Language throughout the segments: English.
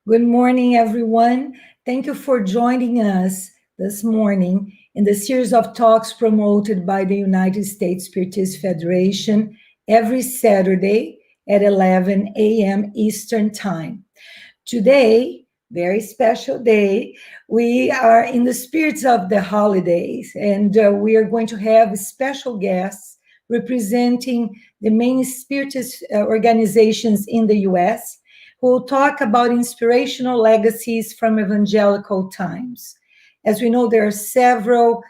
Good morning, everyone. Thank you for joining us this morning in the series of talks promoted by the United States Spiritist Federation every Saturday at 11 a.m. Eastern Time. Today, very special day, we are in the spirits of the holidays, and we are going to have special guests representing the main Spiritist organizations in the U.S., who will talk about inspirational legacies from evangelical times. As we know, there are several,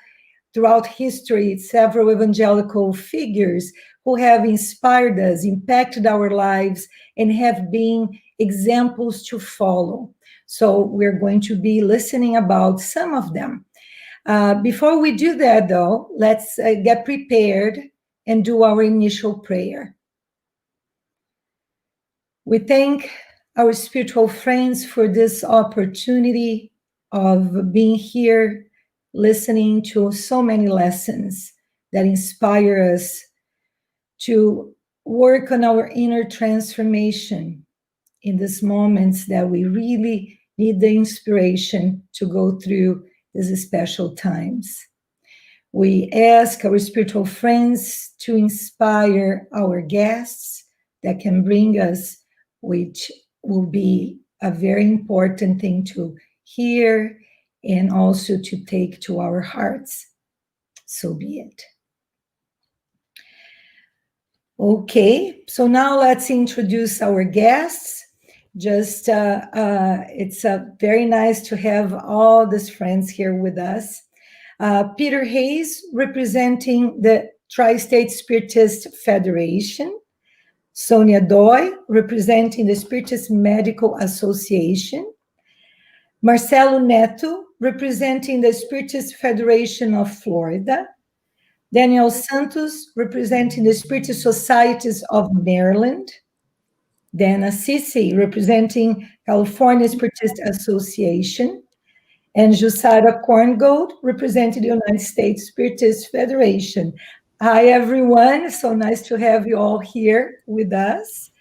throughout history, several evangelical figures who have inspired us, impacted our lives, and have been examples to follow. So we're going to be listening about some of them. Before we do that, though, let's get prepared and do our initial prayer. We thank our spiritual friends for this opportunity of being here, listening to so many lessons that inspire us to work on our inner transformation in these moments that we really need the inspiration to go through these special times. We ask our spiritual friends to inspire our guests that can bring us, which will be a very important thing to hear and also to take to our hearts. So be it. Okay, so now let's introduce our guests. It's very nice to have all these friends here with us. Peter Hayes, representing the Tri-State Spiritist Federation. Sonia Doi, representing the Spiritist Medical Association. Marcelo Netto, representing the Spiritist Federation of Florida. Daniel Santos, representing the Spiritist Societies of Maryland. Dana Sisi, representing California Spiritist Association. And Jussara Korngold, representing the United States Spiritist Federation. Hi, everyone. So nice to have you all here with us.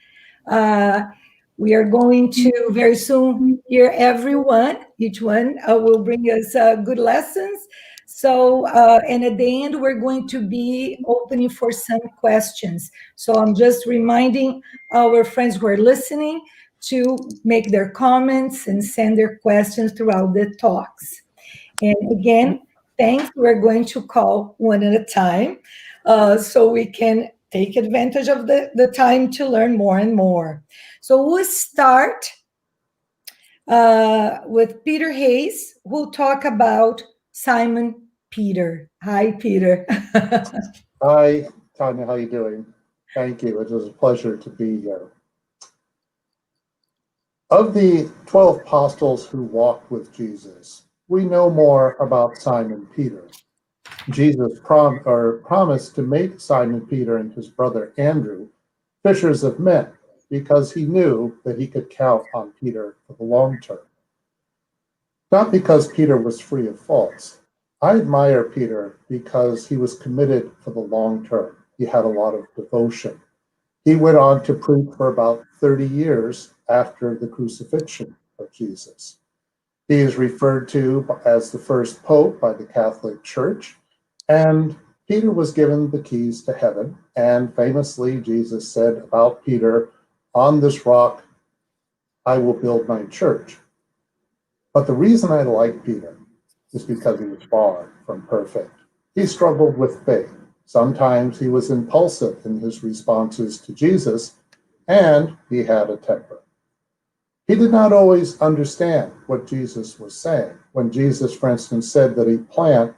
We are going to very soon hear everyone. Each one will bring us good lessons. So, and at the end, we're going to be opening for some questions. So I'm just reminding our friends who are listening to make their comments and send their questions throughout the talks. And again, thanks. We're going to call one at a time so we can take advantage of the time to learn more and more. So we'll start with Peter Hayes, who'll talk about Simon Peter. Hi, Peter. Hi, Tanya. How are you doing? Thank you. It was a pleasure to be here. Of the 12 apostles who walked with Jesus, we know more about Simon Peter. Jesus promised to make Simon Peter and his brother Andrew fishers of men because he knew that he could count on Peter for the long term. Not because Peter was free of faults. I admire Peter because he was committed for the long term. He had a lot of devotion. He went on to preach for about 30 years after the crucifixion of Jesus. He is referred to as the first pope by the Catholic Church, and Peter was given the keys to heaven, and famously Jesus said about Peter, "On this rock I will build my church." But the reason I like Peter is because he was far from perfect. He struggled with faith. Sometimes he was impulsive in his responses to Jesus, and he had a temper. He did not always understand what Jesus was saying. When Jesus, for instance, said that a plant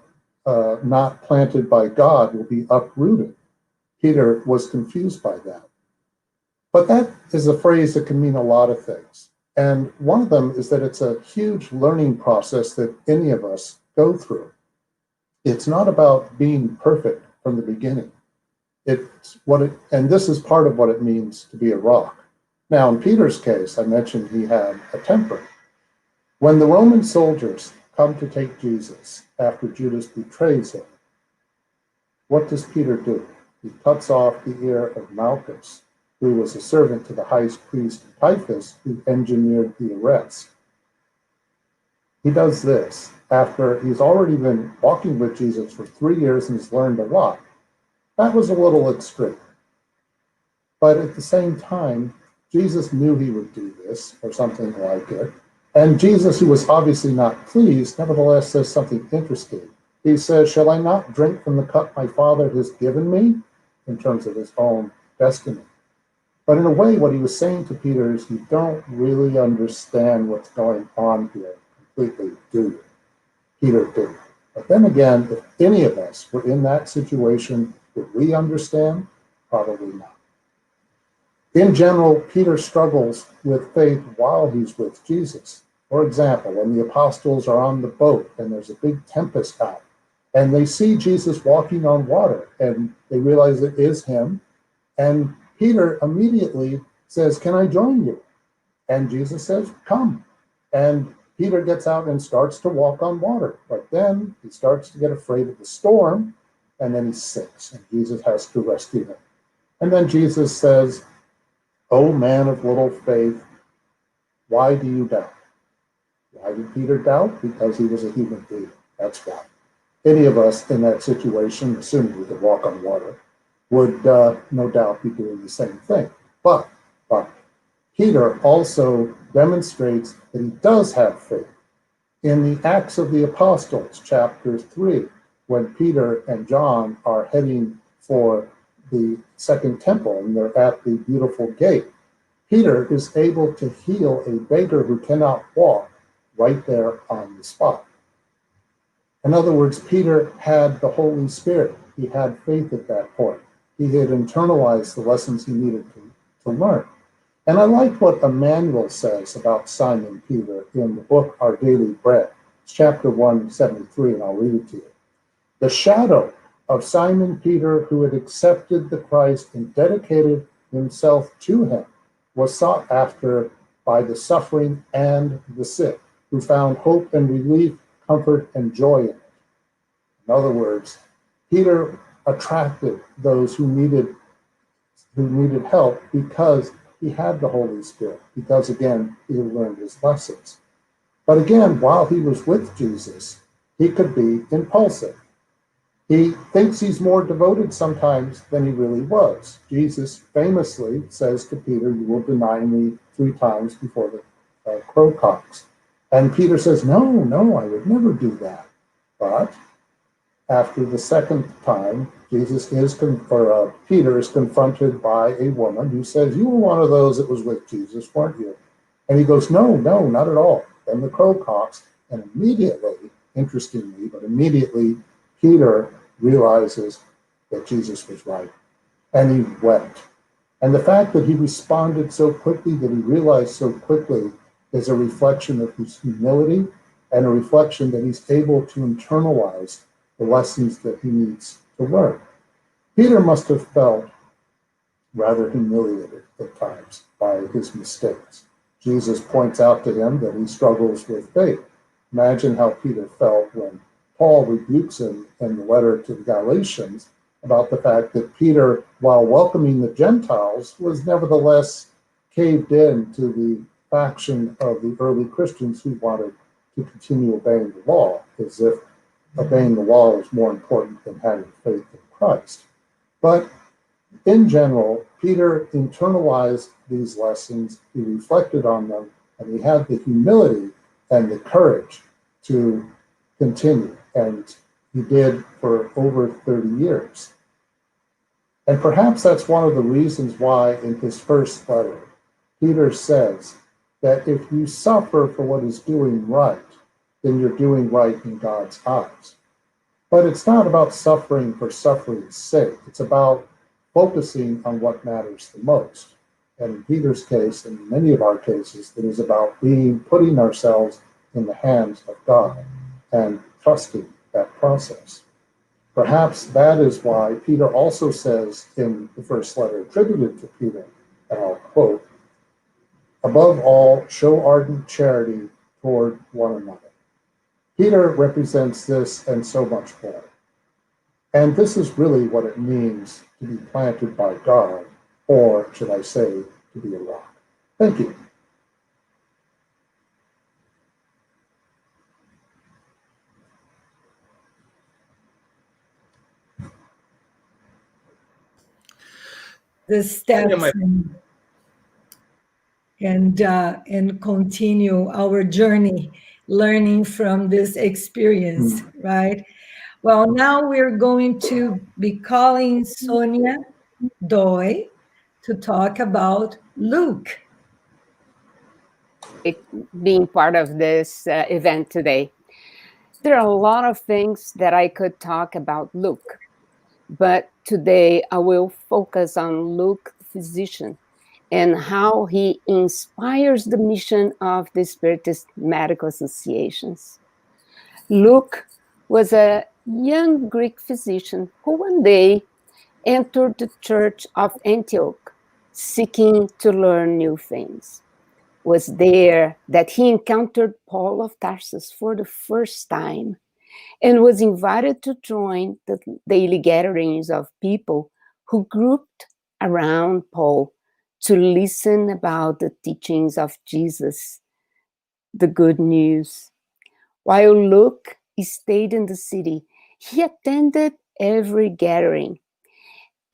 not planted by God will be uprooted, Peter was confused by that. But that is a phrase that can mean a lot of things. And one of them is that it's a huge learning process that any of us go through. It's not about being perfect from the beginning. And this is part of what it means to be a rock. Now, in Peter's case, I mentioned he had a temper. When the Roman soldiers come to take Jesus after Judas betrays him, what does Peter do? He cuts off the ear of Malchus. who was a servant to the high priest Caiaphas, who engineered the arrest. He does this after he's already been walking with Jesus for 3 years and has learned a lot. That was a little extreme. But at the same time, Jesus knew he would do this, or something like it. And Jesus, who was obviously not pleased, nevertheless says something interesting. He says, "Shall I not drink from the cup my Father has given me?" In terms of his own destiny. But in a way, what he was saying to Peter is, you don't really understand what's going on here completely, do you? Peter didn't. But then again, if any of us were in that situation, would we understand? Probably not. In general, Peter struggles with faith while he's with Jesus. For example, when the apostles are on the boat and there's a big tempest out, and they see Jesus walking on water, and they realize it is him, and Peter immediately says, "Can I join you?" And Jesus says, "Come." And Peter gets out and starts to walk on water. But then he starts to get afraid of the storm, and then he sinks, and Jesus has to rescue him. And then Jesus says, "O man of little faith, why do you doubt?" Why did Peter doubt? Because he was a human being. That's why. Any of us in that situation, assuming we could walk on water, would no doubt be doing the same thing. But Peter also demonstrates that he does have faith. In the Acts of the Apostles, chapter 3, when Peter and John are heading for the Second Temple and they're at the beautiful gate, Peter is able to heal a beggar who cannot walk right there on the spot. In other words, Peter had the Holy Spirit. He had faith at that point. He had internalized the lessons he needed to learn. And I like what Emmanuel says about Simon Peter in the book Our Daily Bread. It's chapter 173, and I'll read it to you. "The shadow of Simon Peter, who had accepted the Christ and dedicated himself to him, was sought after by the suffering and the sick, who found hope and relief, comfort and joy in it." In other words, Peter attracted those who needed help because he had the Holy Spirit, because again, he had learned his lessons. But again, while he was with Jesus, he could be impulsive. He thinks he's more devoted sometimes than he really was. Jesus famously says to Peter, "You will deny me 3 times before the crow cocks." And Peter says, no, I would never do that. But after the second time, Peter is confronted by a woman who says, "You were one of those that was with Jesus, weren't you?" And he goes, no, not at all. Then the crow cocks, and immediately, interestingly, but immediately, Peter realizes that Jesus was right. And he wept. And the fact that he responded so quickly, that he realized so quickly, is a reflection of his humility and a reflection that he's able to internalize the lessons that he needs to learn. Peter must have felt rather humiliated at times by his mistakes. Jesus points out to him that he struggles with faith. Imagine how Peter felt when Paul rebukes him in the letter to the Galatians about the fact that Peter, while welcoming the Gentiles, was nevertheless caved in to the faction of the early Christians who wanted to continue obeying the law, as if obeying the law was more important than having faith in Christ. But in general, Peter internalized these lessons, he reflected on them, and he had the humility and the courage to continue. And he did for over 30 years. And perhaps that's one of the reasons why in his first letter, Peter says that if you suffer for what is doing right, then you're doing right in God's eyes. But it's not about suffering for suffering's sake. It's about focusing on what matters the most. And in Peter's case, and in many of our cases, it is about putting ourselves in the hands of God and trusting that process. Perhaps that is why Peter also says in the first letter attributed to Peter, and I'll quote, "Above all, show ardent charity toward one another." Peter represents this and so much more. And this is really what it means to be planted by God or should I say, to be a rock. Thank you. The steps and continue our journey learning from this experience, right? Well, now we're going to be calling Sonia Doi to talk about Luke. Being part of this event today. There are a lot of things that I could talk about Luke, but today I will focus on Luke, the physician, and how he inspires the mission of the Spiritist medical associations. Luke was a young Greek physician who one day entered the church of Antioch, seeking to learn new things. It was there that he encountered Paul of Tarsus for the first time and was invited to join the daily gatherings of people who grouped around Paul to listen about the teachings of Jesus, the good news. While Luke stayed in the city, he attended every gathering,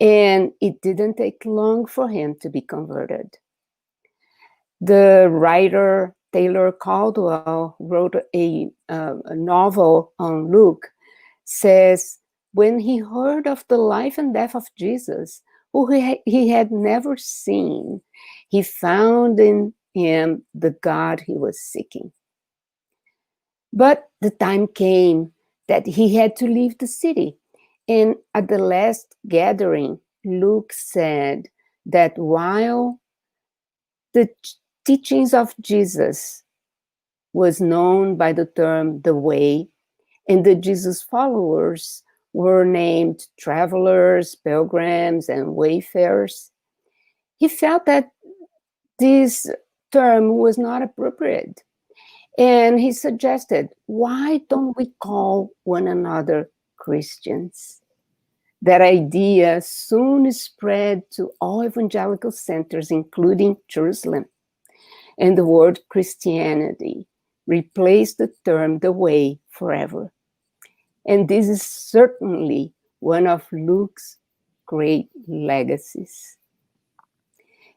and it didn't take long for him to be converted. The writer Taylor Caldwell wrote a novel on Luke, says, when he heard of the life and death of Jesus, who he had never seen, he found in him the God he was seeking. But the time came that he had to leave the city. And at the last gathering, Luke said that while the teachings of Jesus was known by the term the way, and the Jesus followers were named travelers, pilgrims, and wayfarers, he felt that this term was not appropriate. And he suggested, why don't we call one another Christians? That idea soon spread to all evangelical centers, including Jerusalem. And the word Christianity replaced the term the way forever. And this is certainly one of Luke's great legacies.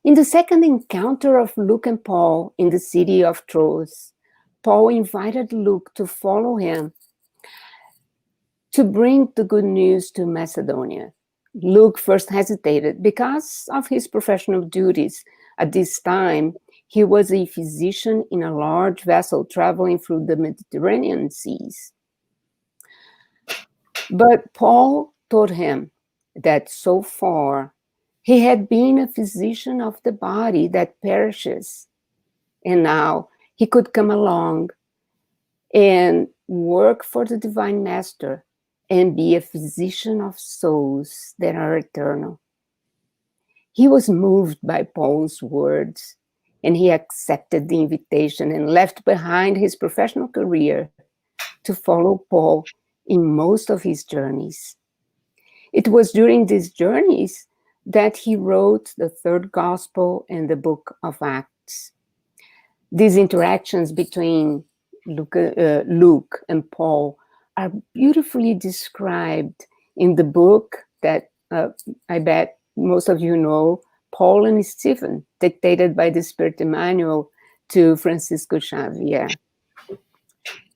In the second encounter of Luke and Paul in the city of Troas, Paul invited Luke to follow him to bring the good news to Macedonia. Luke first hesitated because of his professional duties. At this time, he was a physician in a large vessel traveling through the Mediterranean seas. But Paul told him that so far he had been a physician of the body that perishes, and now he could come along and work for the Divine Master and be a physician of souls that are eternal. He was moved by Paul's words, and he accepted the invitation and left behind his professional career to follow Paul in most of his journeys. It was during these journeys that he wrote the third gospel and the book of Acts. These interactions between Luke and Paul are beautifully described in the book that I bet most of you know, Paul and Stephen, dictated by the Spirit Emmanuel to Francisco Xavier.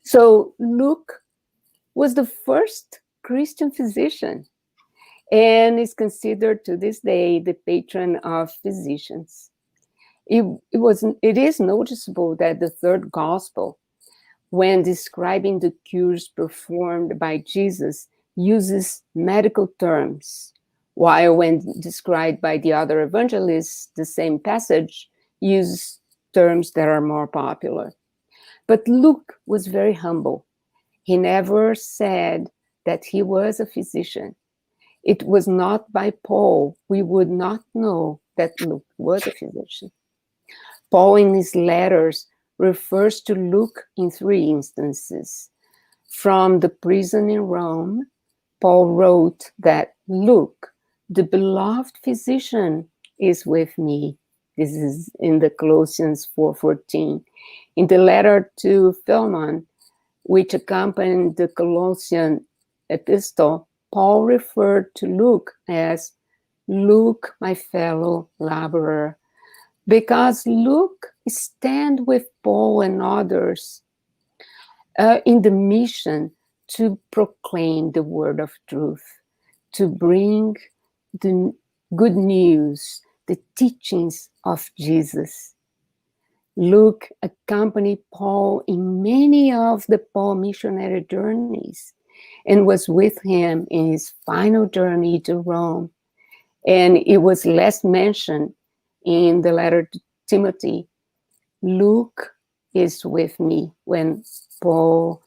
So Luke was the first Christian physician and is considered to this day the patron of physicians. It is noticeable that the third gospel, when describing the cures performed by Jesus, uses medical terms, while when described by the other evangelists, the same passage uses terms that are more popular. But Luke was very humble. He never said that he was a physician. It was not by Paul we would not know that Luke was a physician. Paul in his letters refers to Luke in 3 instances. From the prison in Rome, Paul wrote that Luke, the beloved physician is with me. This is in the Colossians 4:14. In the letter to Philemon, which accompanied the Colossian epistle, Paul referred to Luke as Luke, my fellow laborer, because Luke stands with Paul and others in the mission to proclaim the word of truth, to bring the good news, the teachings of Jesus. Luke accompanied Paul in many of the Paul missionary journeys and was with him in his final journey to Rome. And it was last mentioned in the letter to Timothy. Luke is with me, when Paul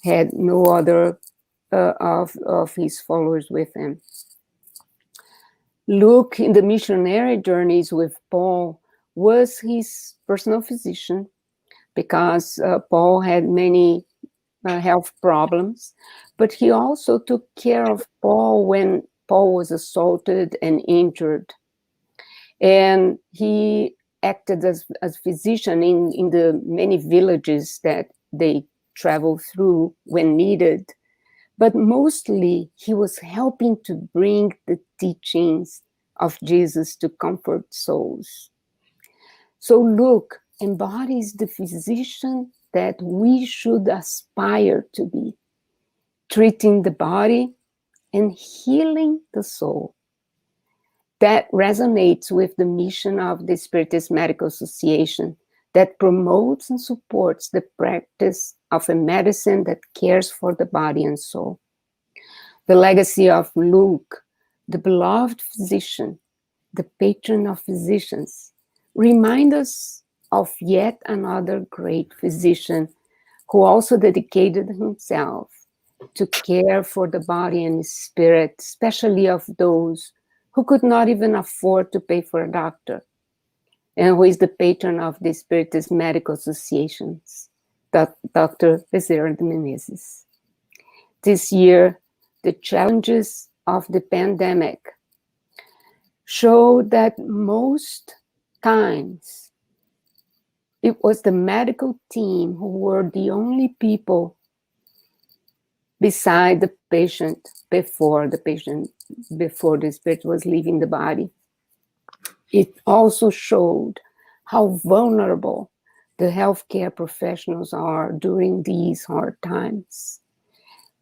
had no other of his followers with him. Luke, in the missionary journeys with Paul, was his personal physician, because Paul had many health problems, but he also took care of Paul when Paul was assaulted and injured. And he acted as physician in the many villages that they traveled through when needed. But mostly he was helping to bring the teachings of Jesus to comfort souls. So Luke embodies the physician that we should aspire to be, treating the body and healing the soul. That resonates with the mission of the Spiritist Medical Association, that promotes and supports the practice of a medicine that cares for the body and soul. The legacy of Luke, the beloved physician, the patron of physicians, remind us of yet another great physician who also dedicated himself to care for the body and spirit, especially of those who could not even afford to pay for a doctor, and who is the patron of the Spiritist Medical Associations, Dr. Bezerra de Menezes. This year, the challenges of the pandemic show that most times it was the medical team who were the only people beside the patient before the spirit was leaving the body. It also showed how vulnerable the healthcare professionals are during these hard times.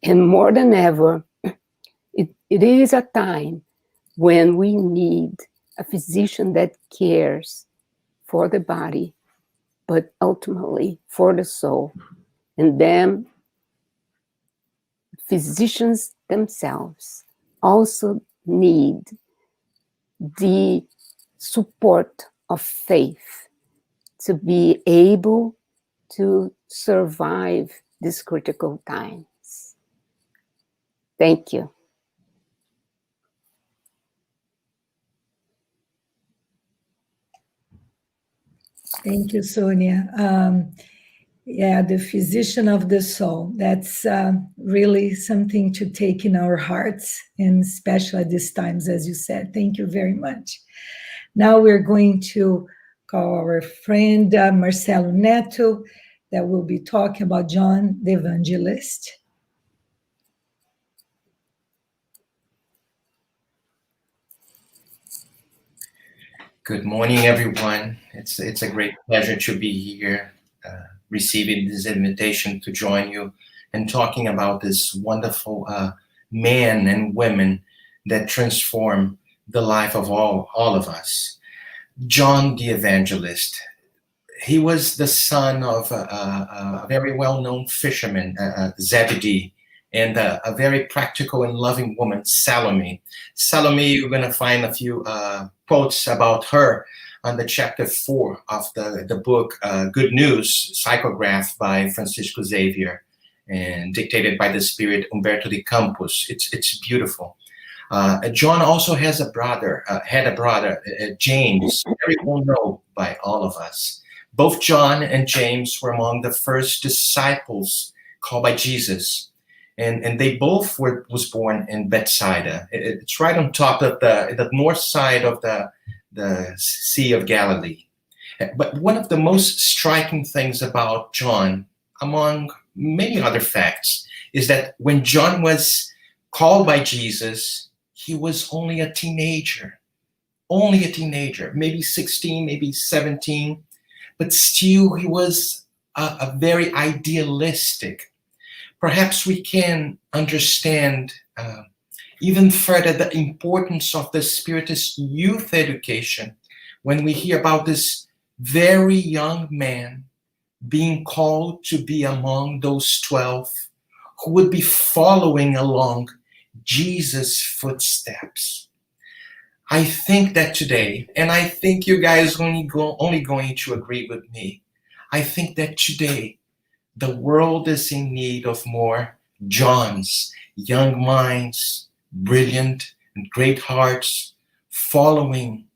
And more than ever, it is a time when we need a physician that cares for the body, but ultimately for the soul. And them, physicians themselves also need the support of faith to be able to survive these critical times. Thank you. Thank you, Sonia. Yeah, the physician of the soul. That's really something to take in our hearts, and especially at these times, as you said. Thank you very much. Now we're going to call our friend Marcelo Netto, that will be talking about John the Evangelist. Good morning, everyone. It's a great pleasure to be here, receiving this invitation to join you and talking about this wonderful men and women that transform the life of all of us. John the Evangelist. He was the son of a very well-known fisherman, Zebedee, and a very practical and loving woman, Salome. Salome, you're going to find a few quotes about her on the chapter 4 of the book Good News, Psychograph by Francisco Xavier, and dictated by the spirit Umberto de Campos. It's beautiful. John also had a brother, James, very well known by all of us. Both John and James were among the first disciples called by Jesus. And they both was born in Bethsaida. It's right on top of the north side of the Sea of Galilee. But one of the most striking things about John, among many other facts, is that when John was called by Jesus, he was only a teenager, maybe 16, maybe 17, but still he was a very idealistic. Perhaps we can understand even further the importance of the Spiritist youth education when we hear about this very young man being called to be among those 12 who would be following along Jesus' footsteps. I think that today, and I think you guys only going to agree with me, I think that today the world is in need of more Johns, young minds, brilliant and great hearts, following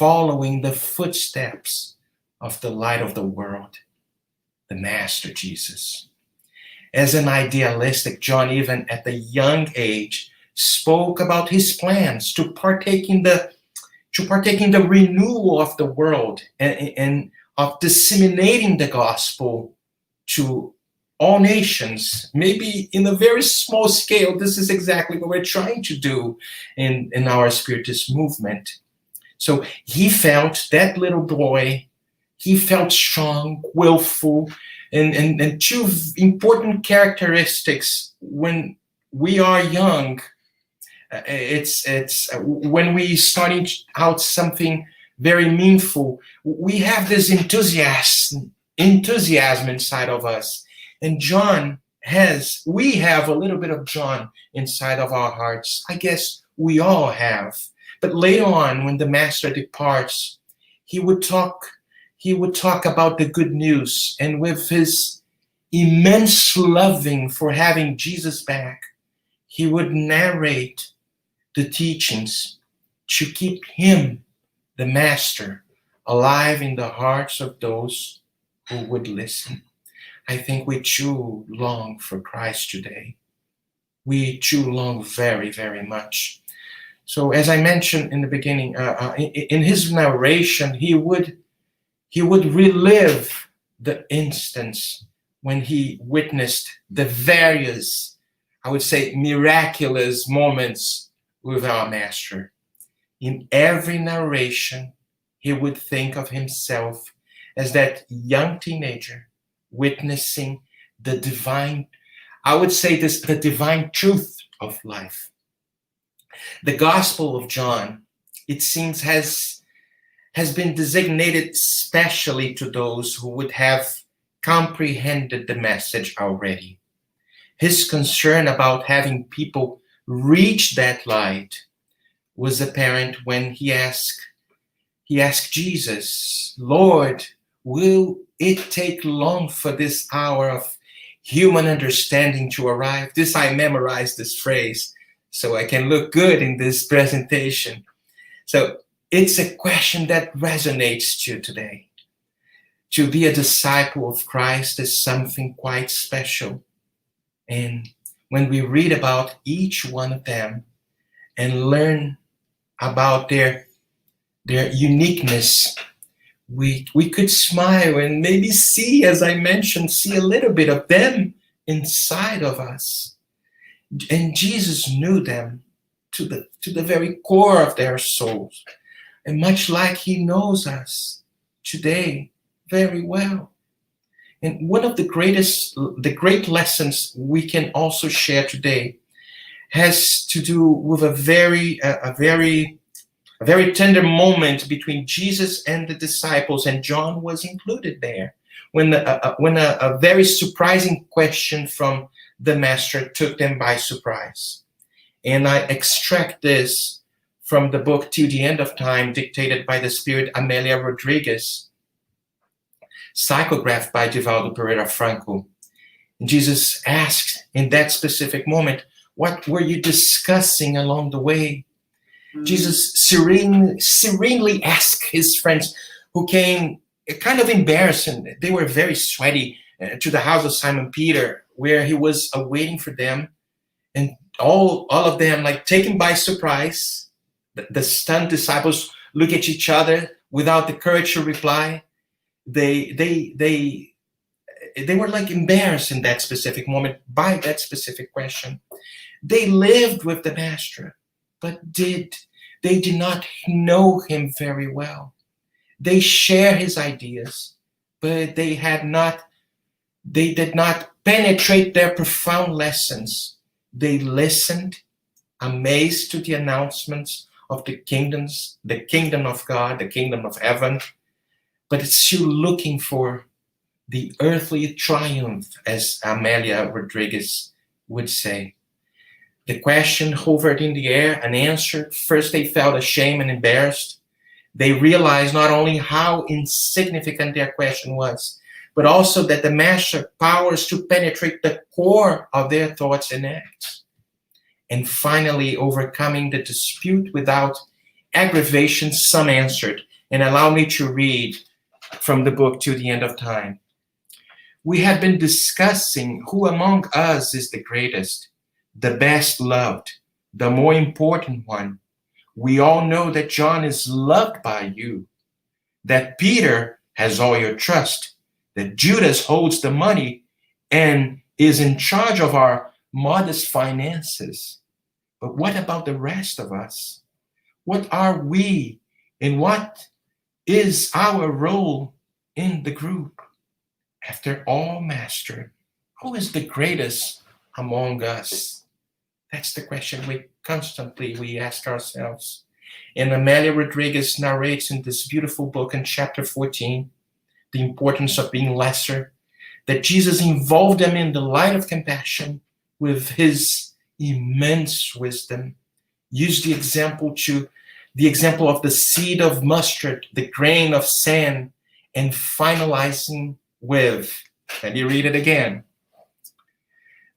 the footsteps of the light of the world, the Master Jesus. As an idealistic, John, even at the young age, spoke about his plans to partake in the renewal of the world and of disseminating the gospel to all nations. Maybe in a very small scale, this is exactly what we're trying to do in our Spiritist movement. So he felt, that little boy, he felt strong, willful, and two important characteristics when we are young. It's when we starting out something very meaningful, we have this enthusiasm inside of us. And we have a little bit of John inside of our hearts. I guess we all have. But later on, when the Master departs, he would talk about the good news, and with his immense loving for having Jesus back, he would narrate the teachings to keep him, the Master, alive in the hearts of those who would listen. I think we too long for Christ today. We too long very, very much. So as I mentioned in the beginning, in his narration, he would relive the instance when he witnessed the various, I would say, miraculous moments with our Master. In every narration, he would think of himself as that young teenager witnessing the divine, I would say this, the divine truth of life. The Gospel of John, it seems, has been designated specially to those who would have comprehended the message already. His concern about having people reach that light was apparent when he asked Jesus, "Lord, will it take long for this hour of human understanding to arrive?" I memorized this phrase so I can look good in this presentation. So it's a question that resonates to today. To be a disciple of Christ is something quite special. And when we read about each one of them and learn about their uniqueness, we could smile and maybe see, as I mentioned, see a little bit of them inside of us. And Jesus knew them to the very core of their souls. And much like he knows us today very well. And one of the great lessons we can also share today has to do with a very tender moment between Jesus and the disciples, and John was included there, when a very surprising question from the Master took them by surprise. And I extract this from the book Till the End of Time, dictated by the Spirit Amelia Rodriguez, psychographed by Divaldo Pereira Franco. And Jesus asked in that specific moment, "What were you discussing along the way?" Jesus serenely asked his friends, who came kind of embarrassed. They were very sweaty, to the house of Simon Peter, where he was awaiting for them. And all of them, like taken by surprise, the stunned disciples look at each other without the courage to reply. They were like embarrassed in that specific moment by that specific question. They lived with the master, but they did not know him very well. They share his ideas, but they did not penetrate their profound lessons. They listened, amazed to the announcements of the kingdom of God, the kingdom of heaven, but it's still looking for the earthly triumph, as Amelia Rodriguez would say. The question hovered in the air, unanswered. First, they felt ashamed and embarrassed. They realized not only how insignificant their question was, but also that the master powers to penetrate the core of their thoughts and acts. And finally, overcoming the dispute without aggravation, some answered. And allow me to read from the book To the End of Time. We had been discussing who among us is the greatest, the best loved, the more important one. We all know that John is loved by you, that Peter has all your trust, that Judas holds the money and is in charge of our modest finances. But what about the rest of us? What are we and what is our role in the group? After all, Master, who is the greatest among us? That's the question we ask ourselves. And Amelia Rodriguez narrates in this beautiful book in chapter 14, the importance of being lesser, that Jesus involved them in the light of compassion with his immense wisdom. Used the example of the seed of mustard, the grain of sand, and finalizing with, let me read it again.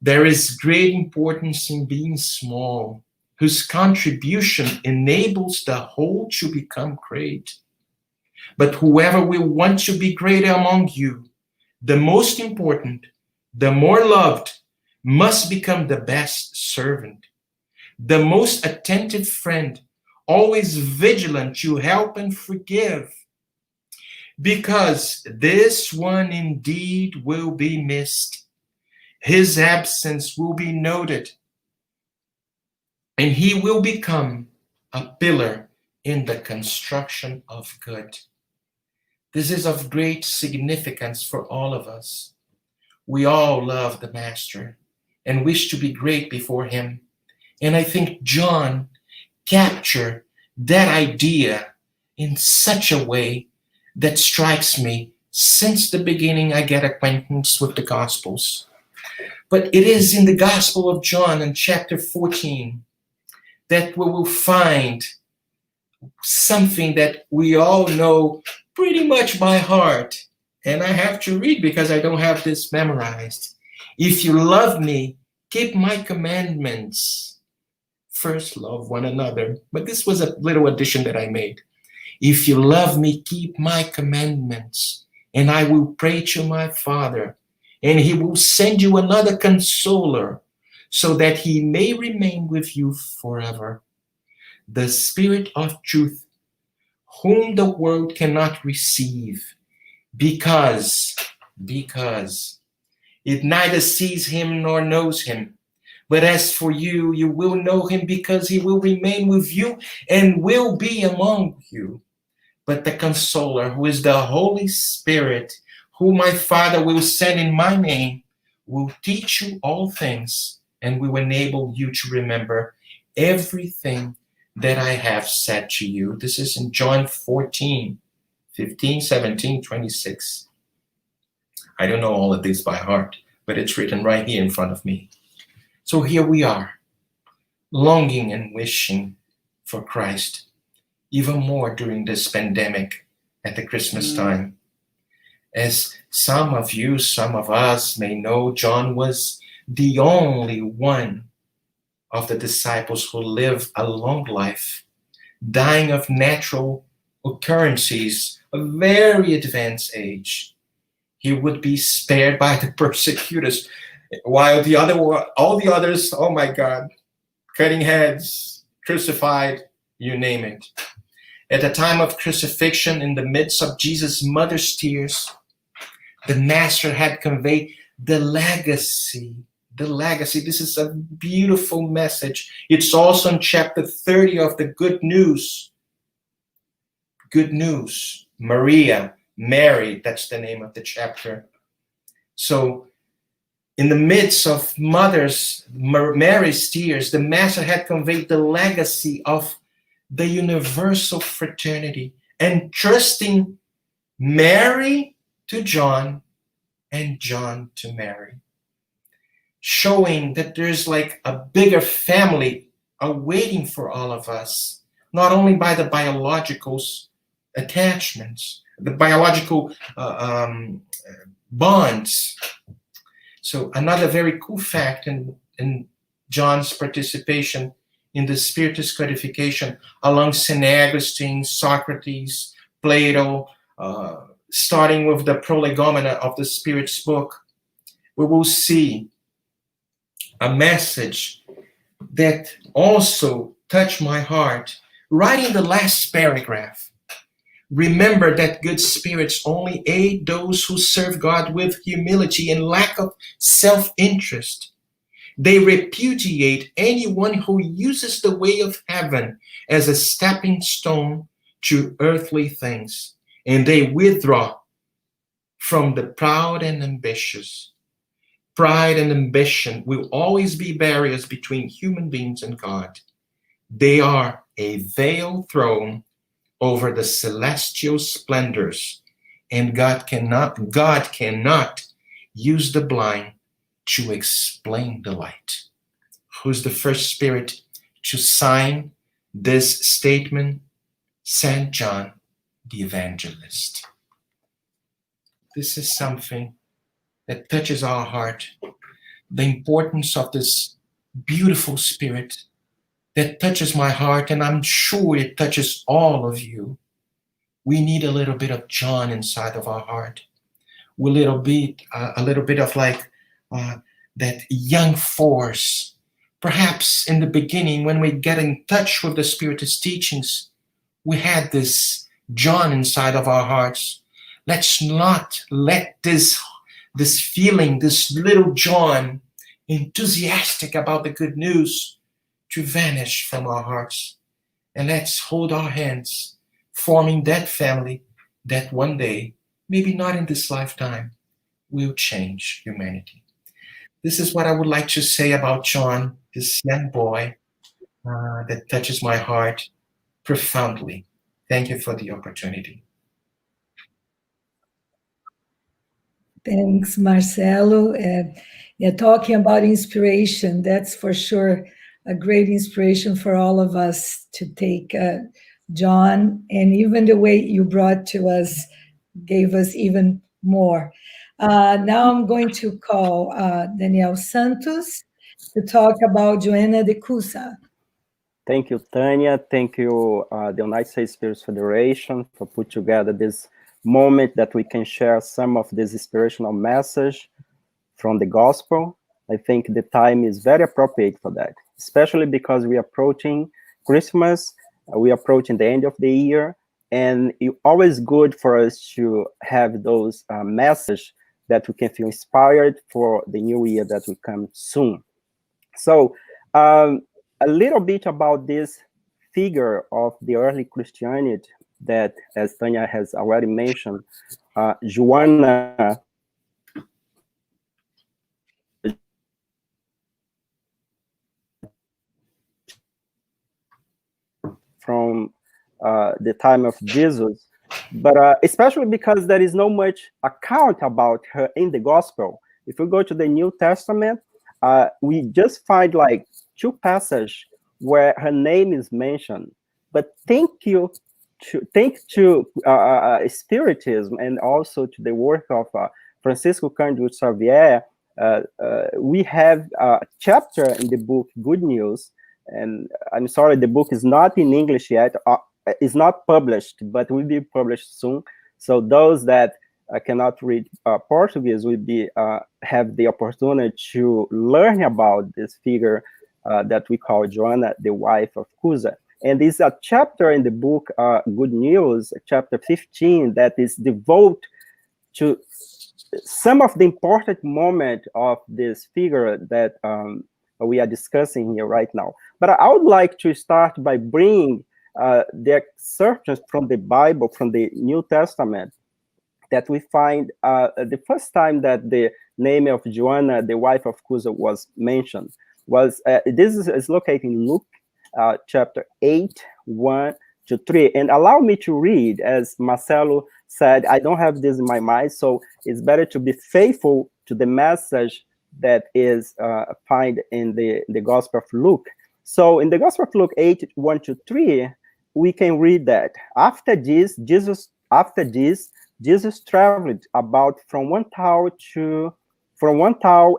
There is great importance in being small, whose contribution enables the whole to become great. But whoever will want to be greater among you, the most important, the more loved, must become the best servant, the most attentive friend, always vigilant to help and forgive, because this one indeed will be missed. His absence will be noted, and he will become a pillar in the construction of good. This is of great significance for all of us. We all love the Master and wish to be great before him. And I think John captured that idea in such a way that strikes me since the beginning I get acquaintance with the Gospels. But it is in the Gospel of John in chapter 14 that we will find something that we all know pretty much by heart. And I have to read because I don't have this memorized. If you love me, keep my commandments. First, love one another. But this was a little addition that I made. If you love me, keep my commandments, and I will pray to my Father, and he will send you another consoler, so that he may remain with you forever. The Spirit of truth, whom the world cannot receive, because it neither sees him nor knows him. But as for you, you will know him, because he will remain with you and will be among you. But the Consoler, who is the Holy Spirit, whom my Father will send in my name, will teach you all things and will enable you to remember everything that I have said to you. This is in John 14, 15, 17, 26. I don't know all of this by heart, but it's written right here in front of me. So here we are, longing and wishing for Christ, even more during this pandemic at the Christmas time. As some of you, some of us may know, John was the only one of the disciples who lived a long life, dying of natural occurrences, a very advanced age. He would be spared by the persecutors, while all the others, oh my God, cutting heads, crucified, you name it. At the time of crucifixion, in the midst of Jesus' mother's tears, the Master had conveyed the legacy. The legacy. This is a beautiful message. It's also in chapter 30 of the Good News. Good News. Mary, that's the name of the chapter. So, in the midst of Mary's tears, the Master had conveyed the legacy of the universal fraternity, entrusting Mary to John and John to Mary, showing that there's like a bigger family awaiting for all of us, not only by the biological attachments, the biological bonds. So another very cool fact in John's participation in the Spiritist codification along St. Augustine, Socrates, Plato, starting with the prolegomena of the Spirit's book, we will see a message that also touched my heart. Right in the last paragraph, remember that good spirits only aid those who serve God with humility and lack of self-interest. They repudiate anyone who uses the way of heaven as a stepping stone to earthly things, and they withdraw from the proud and ambitious. Pride and ambition will always be barriers between human beings and God. They are a veil thrown over the celestial splendors, and God cannot use the blind to explain the light. Who's the first spirit to sign this statement? St. John the Evangelist. This is something that touches our heart, the importance of this beautiful spirit that touches my heart, and I'm sure it touches all of you. We need a little bit of John inside of our heart. A little bit of like that young force. Perhaps in the beginning, when we get in touch with the Spiritist teachings, we had this John inside of our hearts. Let's not let this feeling, this little John, enthusiastic about the good news, to vanish from our hearts. And let's hold our hands, forming that family that one day, maybe not in this lifetime, will change humanity. This is what I would like to say about John, this young boy that touches my heart profoundly. Thank you for the opportunity. Thanks, Marcelo. Yeah, talking about inspiration, that's for sure a great inspiration for all of us to take John, and even the way you brought to us gave us even more. Now I'm going to call Daniel Santos to talk about Joana de Cusa. Thank you, Tanya. Thank you, the United States Spirits Federation, for put together this moment that we can share some of this inspirational message from the gospel. I think the time is very appropriate for that, especially because we are approaching Christmas, we are approaching the end of the year, and it's always good for us to have those messages that we can feel inspired for the new year that will come soon. So a little bit about this figure of the early Christianity that, as Tanya has already mentioned, Joana from the time of Jesus, but especially because there is no much account about her in the gospel. If we go to the New Testament, we just find like 2 passages where her name is mentioned. But thank to Spiritism and also to the work of Francisco Cândido Xavier, we have a chapter in the book Good News, and I'm sorry, the book is not in English yet. It's not published, but will be published soon. So those that cannot read Portuguese will be have the opportunity to learn about this figure that we call Joana, the wife of Cusa. And there's a chapter in the book, Good News, chapter 15, that is devoted to some of the important moments of this figure that we are discussing here right now. But I would like to start by bringing the excerptions from the Bible, from the New Testament, that we find the first time that the name of Joanna, the wife of Cusa, was mentioned. This is located in Luke chapter 8, 1 to 3. And allow me to read, as Marcelo said, I don't have this in my mind, so it's better to be faithful to the message that is found in the Gospel of Luke. So in the Gospel of Luke 8, 1 to 3, we can read that after this, Jesus traveled about from one town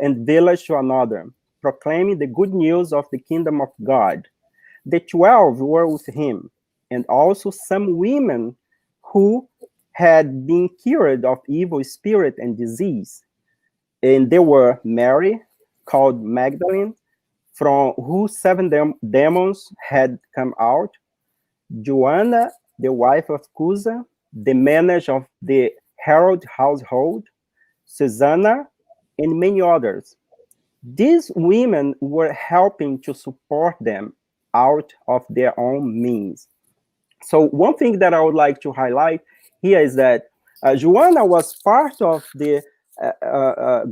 and village to another, proclaiming the good news of the kingdom of God. The 12 were with him, and also some women who had been cured of evil spirit and disease. And they were Mary, called Magdalene, from whose 7 demons had come out, Joanna, the wife of Cusa, the manager of the Herod household, Susanna, and many others. These women were helping to support them out of their own means. So one thing that I would like to highlight here is that Joanna was part of the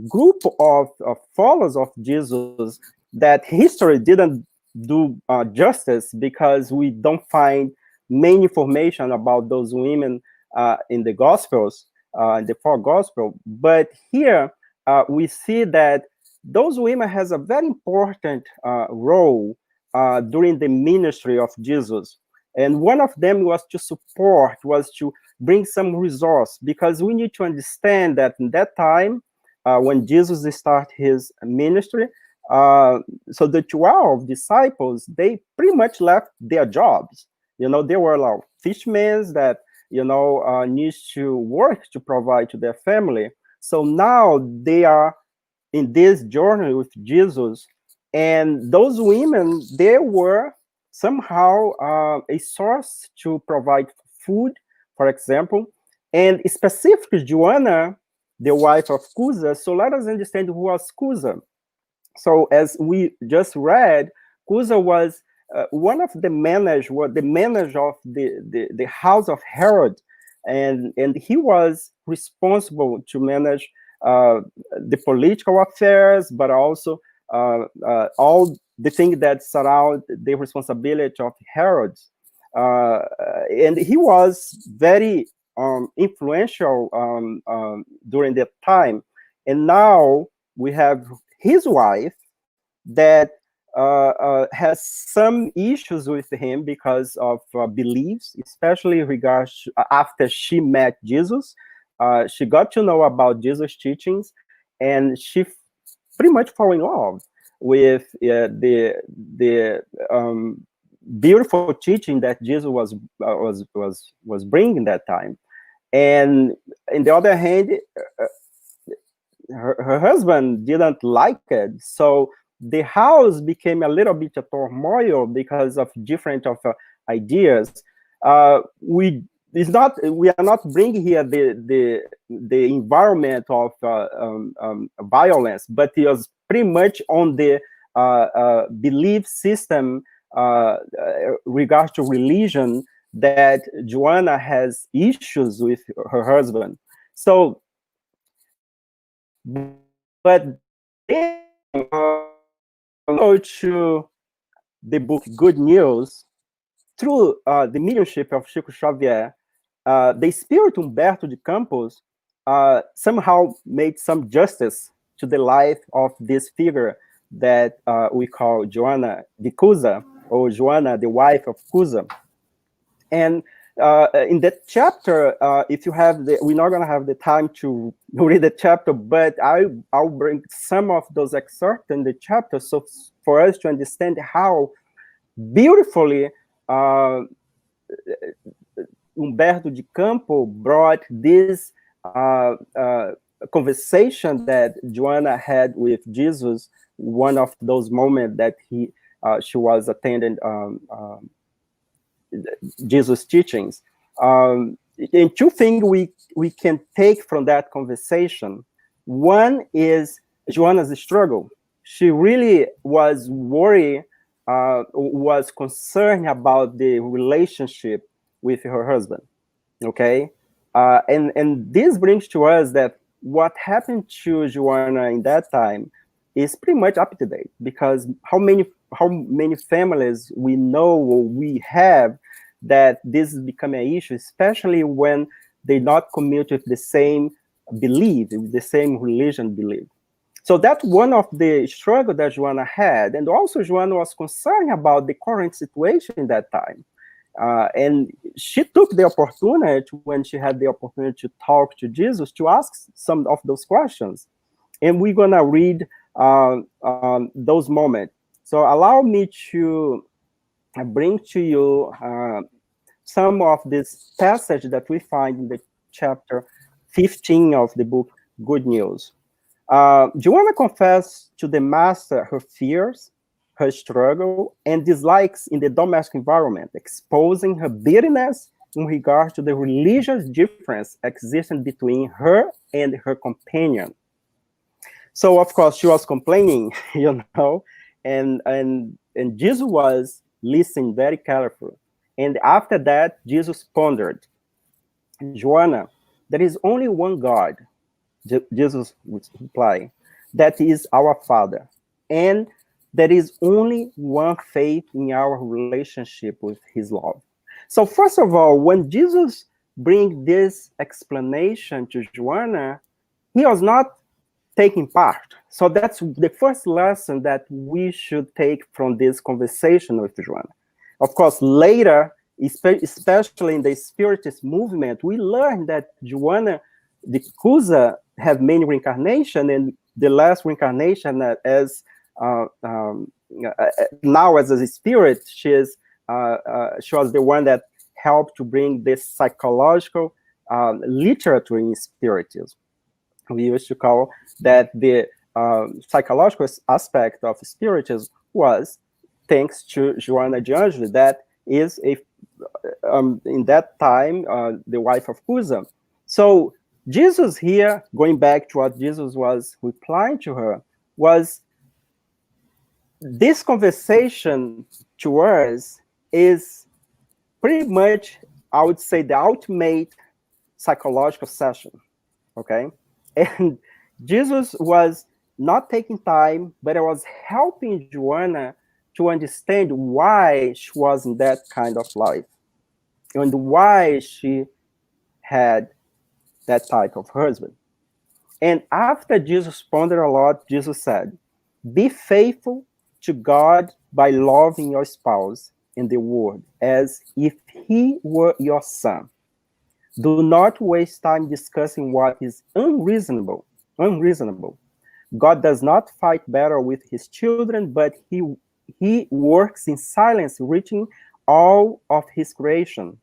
group of followers of Jesus that history didn't do justice, because we don't find many information about those women in the Gospels, in the 4 Gospels. But here we see that those women has a very important role during the ministry of Jesus. And one of them was to bring some resource, because we need to understand that in that time, when Jesus started his ministry, so the 12 disciples, they pretty much left their jobs. They were like fishermen that, needs to work to provide to their family. So now they are in this journey with Jesus. And those women, they were somehow a source to provide food, for example. And specifically, Joanna, the wife of Cusa. So let us understand who was Cusa. So as we just read, Cusa was one of the manager of the house of Herod, and he was responsible to manage the political affairs, but also all the things that surround the responsibility of Herod. And he was very influential during that time. And now we have his wife that has some issues with him because of beliefs, especially regards after she met Jesus. She got to know about Jesus' teachings, and she pretty much fell in love with the beautiful teaching that Jesus was bringing that time. And on the other hand, her husband didn't like it, so the house became a little bit of turmoil because of different ideas. We are not bringing here the environment of violence, but it was pretty much on the belief system regards to religion that Joanna has issues with her husband. So, but then go to the book Good News, through the mediumship of Chico Xavier, the spirit Humberto de Campos somehow made some justice to the life of this figure that we call Joanna de Cusa, or Joanna, the wife of Cusa. And in that chapter, if you have we're not going to have the time to read the chapter, but I'll bring some of those excerpts in the chapter, so for us to understand how beautifully Humberto de Campos brought this conversation that Joanna had with Jesus, one of those moments that she was attending Jesus' teachings. And two things we can take from that conversation. One is Joanna's struggle. She really was worried, was concerned about the relationship with her husband. Okay, and this brings to us that what happened to Joanna in that time is pretty much up to date, because how many families we know or we have that this is becoming an issue, especially when they not commute with the same belief, with the same religion belief. So that's one of the struggle that Joanna had, and also Joanna was concerned about the current situation in that time. And she took the opportunity, when she had the opportunity to talk to Jesus, to ask some of those questions. And we're going to read those moments. So allow me to bring to you some of this passage that we find in the chapter 15 of the book, Good News. Joanna confessed to the master her fears, her struggle, and dislikes in the domestic environment, exposing her bitterness in regard to the religious difference existing between her and her companion. So, of course, she was complaining, and Jesus was listening very carefully. And after that, Jesus pondered, Joanna, there is only one God, Jesus would reply, that is our Father. And there is only one faith in our relationship with his love. So first of all, when Jesus brings this explanation to Joanna, he was not taking part. So that's the first lesson that we should take from this conversation with Joanna. Of course, later, especially in the Spiritist movement, we learned that Joanna de Cusa have many reincarnations, and the last reincarnation as now as a spirit, she was the one that helped to bring this psychological literature in Spiritism. We used to call that the psychological aspect of Spiritism was thanks to Joanna de Angelis, that is in that time the wife of Cusa. So Jesus here, going back to what Jesus was replying to her, was this conversation to us is pretty much, I would say, the ultimate psychological session, okay? And Jesus was not taking time, but it was helping Joanna to understand why she was in that kind of life and why she had that type of husband. And after Jesus pondered a lot, Jesus said, be faithful to God by loving your spouse in the word as if he were your son. Do not waste time discussing what is unreasonable. God does not fight battle with his children, but he works in silence, reaching all of his creation.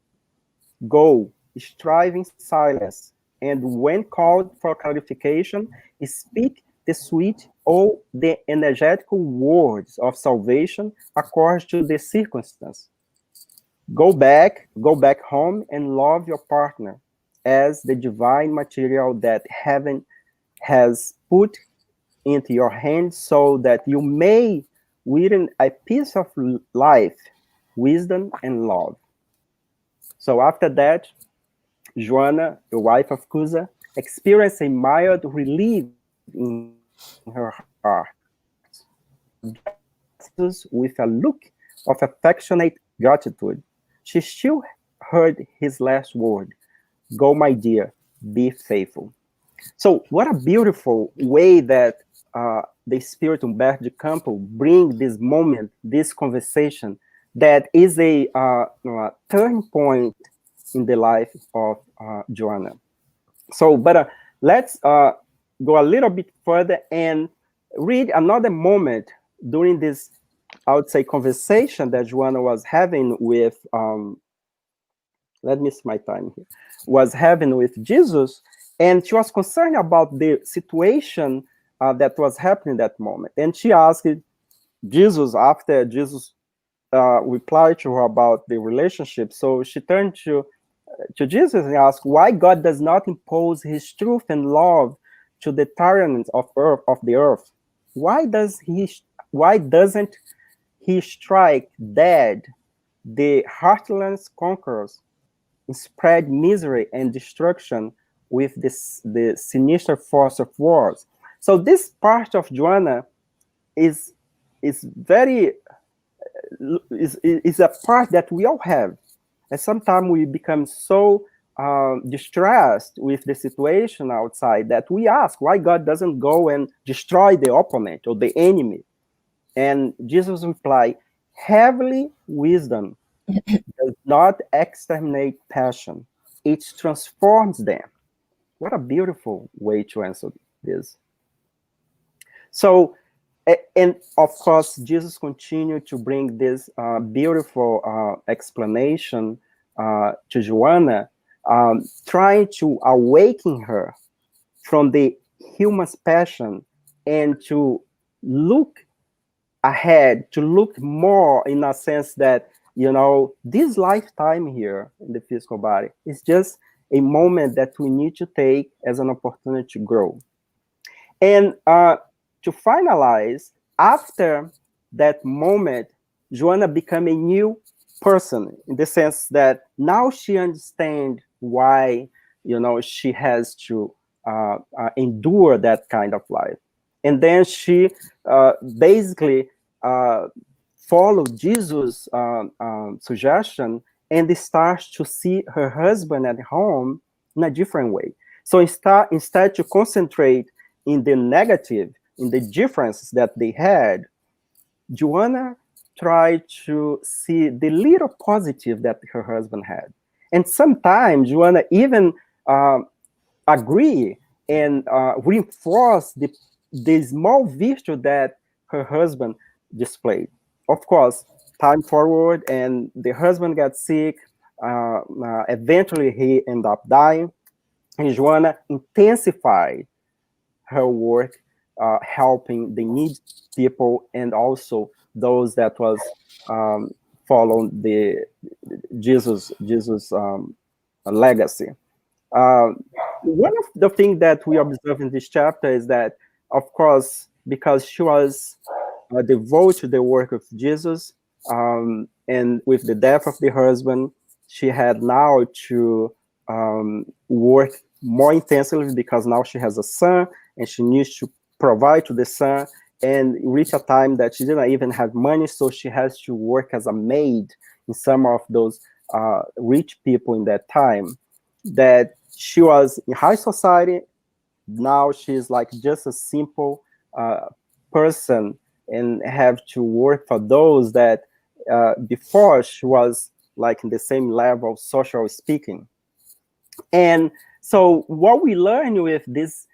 Go, strive in silence, and when called for clarification, speak the sweet or the energetical words of salvation according to the circumstance. Go back home and love your partner as the divine material that heaven has put into your hands, so that you may win a piece of life, wisdom, and love. So after that, Joanna, the wife of Cusa, experienced a mild relief in her heart. With a look of affectionate gratitude, she still heard his last word, go, my dear, be faithful. So what a beautiful way that the Spirit Humberto de Campos bring this moment, this conversation, that is a turning point in the life of Joanna. So, but let's go a little bit further and read another moment during this, I would say, conversation that Joanna was having with, let me see my time here, was having with Jesus, and she was concerned about the situation that was happening at that moment. And she asked Jesus, after Jesus replied to her about the relationship. So she turned to Jesus and asked why God does not impose his truth and love to the tyrants of the earth. Why doesn't he strike dead the heartless conquerors and spread misery and destruction with the sinister force of wars? So this part of Joanna is very is a part that we all have, and sometimes we become so distressed with the situation outside that we ask why God doesn't go and destroy the opponent or the enemy. And Jesus replied, heavenly wisdom does not exterminate passion, it transforms them. What a beautiful way to answer this. So, and of course, Jesus continued to bring this beautiful explanation to Joanna, trying to awaken her from the human passion and to look ahead, to look more in a sense that, you know, this lifetime here in the physical body is just a moment that we need to take as an opportunity to grow. And to finalize, after that moment, Joanna became a new person in the sense that now she understands why, you know, she has to endure that kind of life. And then she basically followed Jesus' suggestion and starts to see her husband at home in a different way. So instead to concentrate in the negative, in the differences that they had, Joanna tried to see the little positive that her husband had. And sometimes Joanna even agree and reinforce the small virtue that her husband displayed. Of course, time forward and the husband got sick. Eventually he ended up dying. And Joanna intensified her work helping the needy people and also those that was following the Jesus legacy. One of the things that we observe in this chapter is that, of course, because she was devoted to the work of Jesus, and with the death of the husband, she had now to work more intensively because now she has a son and she needs to provide to the son, and reach a time that she didn't even have money, so she has to work as a maid in some of those rich people in that time. That she was in high society, now she's like just a simple person and have to work for those that before she was like in the same level, social speaking. And so what we learn with this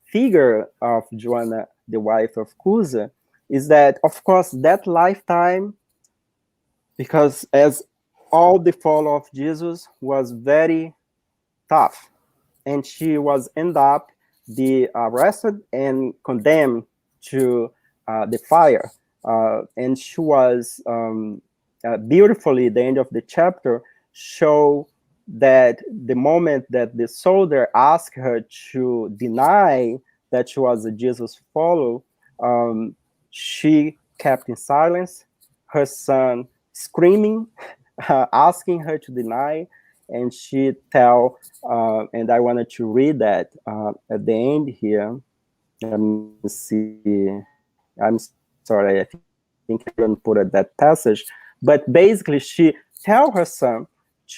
figure of Joanna, the wife of Cusa, is that, of course, that lifetime, because as all the follow of Jesus was very tough, and she was end up be arrested and condemned to the fire. And she was beautifully, the end of the chapter, show that the moment that the soldier asked her to deny that she was a Jesus follower, she kept in silence, her son screaming, asking her to deny, and she tell, and I wanted to read that at the end here. Let me see. I'm sorry, I think I didn't put it that passage, but basically she tell her son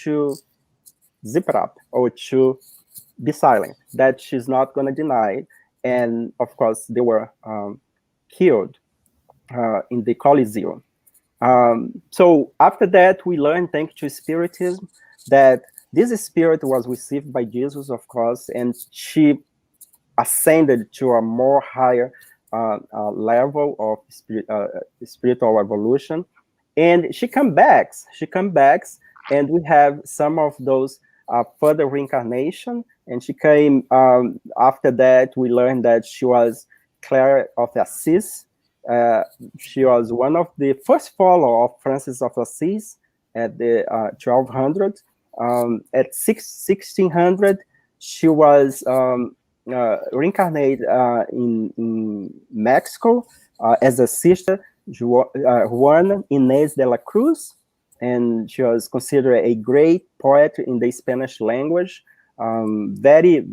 to zip it up or to be silent, that she's not going to deny it. And of course, they were killed in the Coliseum. So after that, we learned, thanks to Spiritism, that this spirit was received by Jesus, of course, and she ascended to a more higher level of spiritual evolution. And she comes back, and we have some of those further reincarnation. And she came after that. We learned that she was Claire of Assisi, She was one of the first followers of Francis of Assisi at the 1200s. At 1600, she was reincarnated in Mexico as a sister, Juana Inés de la Cruz, and she was considered a great poet in the Spanish language, very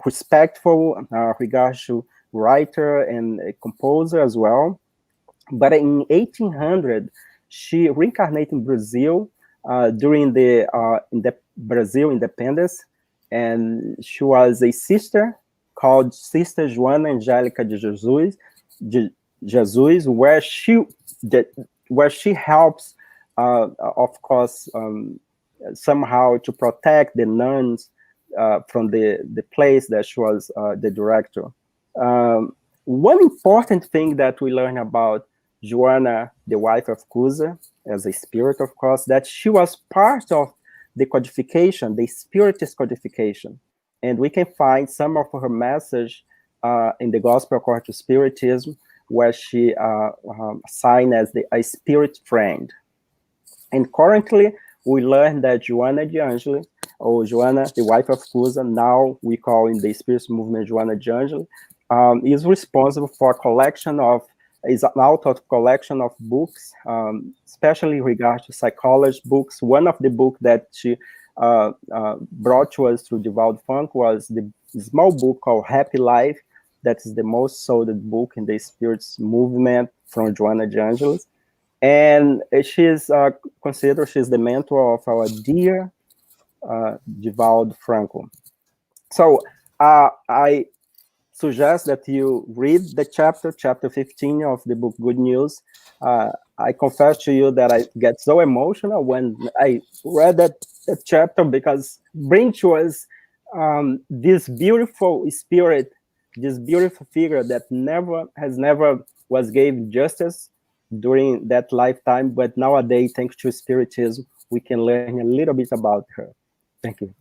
respectful regards to writer and a composer as well. But in 1800, she reincarnated in Brazil during the Brazil independence, and she was a sister called Sister Joana Angélica de Jesus, where she helps, of course, somehow to protect the nuns from the place that she was the director. One important thing that we learn about Joana, the wife of Cusa, as a spirit, of course, that she was part of the codification, the Spiritist codification. And we can find some of her message in the Gospel according to Spiritism, where she signed as a spirit friend. And currently, we learn that Joana de Angeli, or Joana, the wife of Cusa, now we call in the Spiritist movement Joana de Angeli, is responsible for a collection of, is an author of collection of books, especially in regards to psychology books. One of the books that she brought to us through Divaldo Funk was the small book called Happy Life. That is the most sold book in the Spirits movement from Joana de Angelis. And she's considered, she's the mentor of our dear Divaldo Franco. So I suggest that you read the chapter 15 of the book Good News. I confess to you that I get so emotional when I read that chapter, because bring to us this beautiful spirit, this beautiful figure that never was gave justice during that lifetime, but nowadays, thanks to Spiritism, we can learn a little bit about her. Thank you.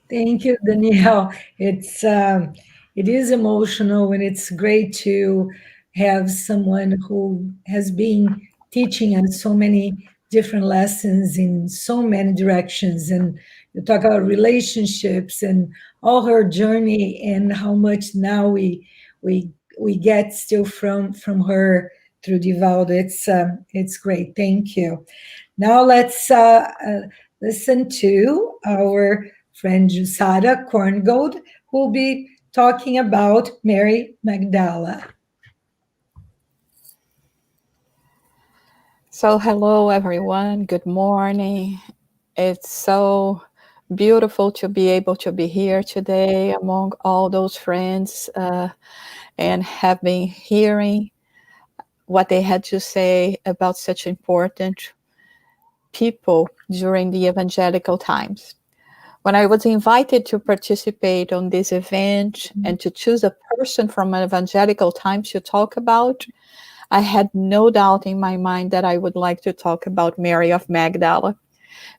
Thank you, Daniel. It is emotional, and it's great to have someone who has been teaching us so many different lessons in so many directions. And you talk about relationships and all her journey, and how much now we get still from her through Divaldo. It's great. Thank you. Now let's listen to our friend Jussara Korngold, who will be talking about Mary Magdala. So hello, everyone. Good morning. It's so beautiful to be able to be here today among all those friends and have been hearing what they had to say about such important people during the evangelical times. When I was invited to participate on this event and to choose a person from evangelical times to talk about, I had no doubt in my mind that I would like to talk about Mary of Magdala.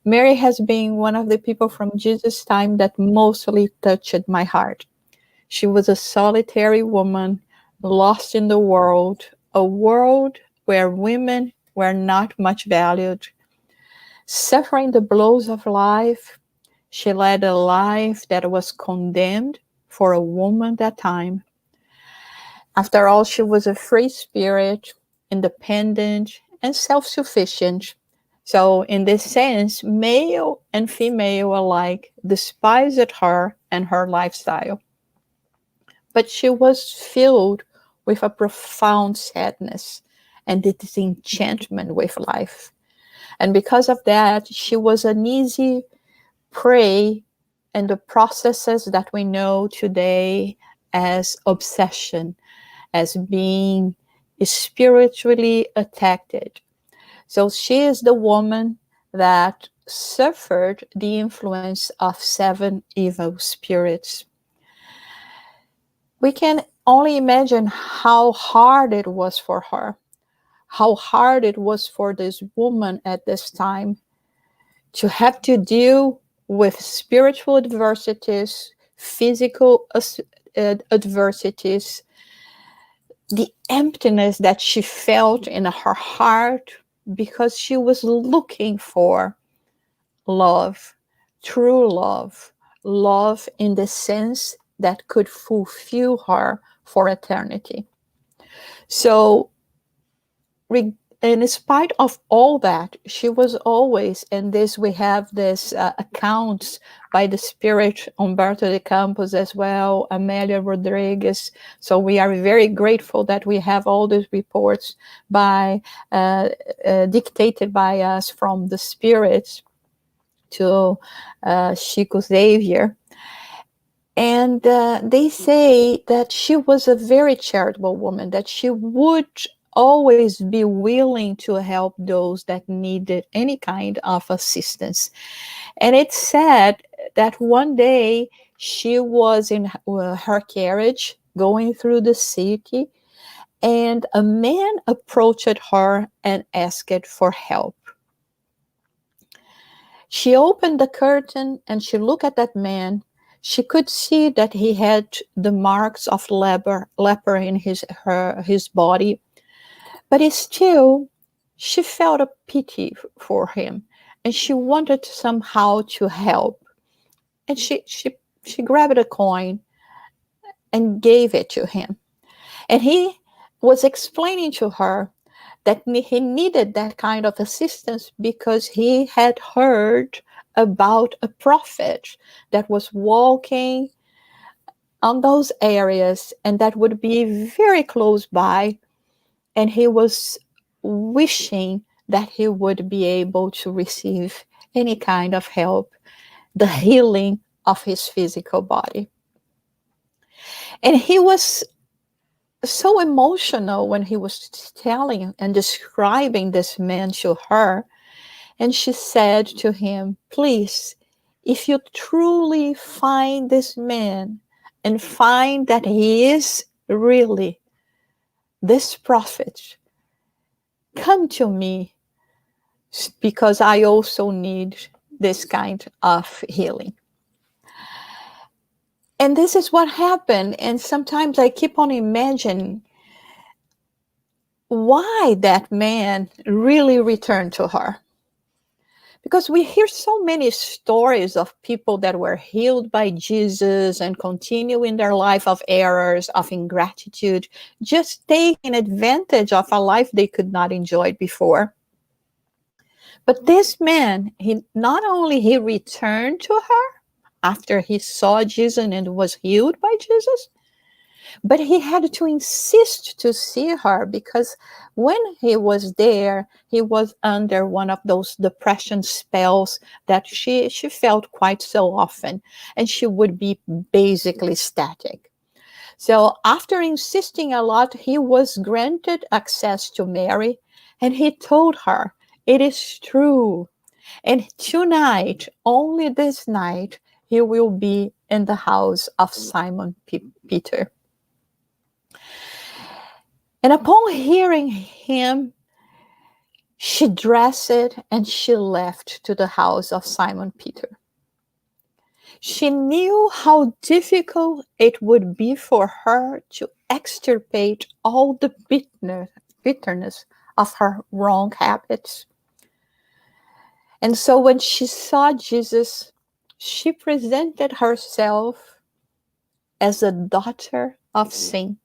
Mary has been one of the people from Jesus' time that mostly touched my heart. She was a solitary woman, lost in the world, a world where women were not much valued. Suffering the blows of life, she led a life that was condemned for a woman at that time. After all, she was a free spirit, independent, and self-sufficient. So in this sense, male and female alike despised her and her lifestyle. But she was filled with a profound sadness and a disenchantment with life. And because of that, she was an easy prey in the processes that we know today as obsession, as being spiritually attacked. So she is the woman that suffered the influence of 7 evil spirits. We can only imagine how hard it was for her, how hard it was for this woman at this time to have to deal with spiritual adversities, physical adversities, the emptiness that she felt in her heart because she was looking for love, true love, love in the sense that could fulfill her for eternity. So, in spite of all that, she was always, and this we have this accounts by the spirit Humberto de Campos as well, Amelia Rodriguez. So we are very grateful that we have all these reports by dictated by us from the spirits to Chico Xavier. And they say that she was a very charitable woman, that she would always be willing to help those that needed any kind of assistance. And it's said that one day she was in her carriage going through the city, and a man approached her and asked for help. She opened the curtain and she looked at that man. She could see that he had the marks of leper in his body, but still, she felt a pity for him, and she wanted somehow to help. And she grabbed a coin and gave it to him. And he was explaining to her that he needed that kind of assistance because he had heard about a prophet that was walking on those areas and that would be very close by, and he was wishing that he would be able to receive any kind of help, the healing of his physical body. And he was so emotional when he was telling and describing this man to her. And she said to him, please, if you truly find this man and find that he is really this prophet, come to me, because I also need this kind of healing. And this is what happened. And sometimes I keep on imagining why that man really returned to her. Because we hear so many stories of people that were healed by Jesus and continue in their life of errors, of ingratitude, just taking advantage of a life they could not enjoy before. But this man, he not only he returned to her after he saw Jesus and was healed by Jesus, but he had to insist to see her, because when he was there, he was under one of those depression spells that she felt quite so often, and she would be basically static. So after insisting a lot, he was granted access to Mary, and he told her, it is true. And tonight, only this night, he will be in the house of Simon Peter. And upon hearing him, she dressed and she left to the house of Simon Peter. She knew how difficult it would be for her to extirpate all the bitterness of her wrong habits. And so when she saw Jesus, she presented herself as a daughter of sin.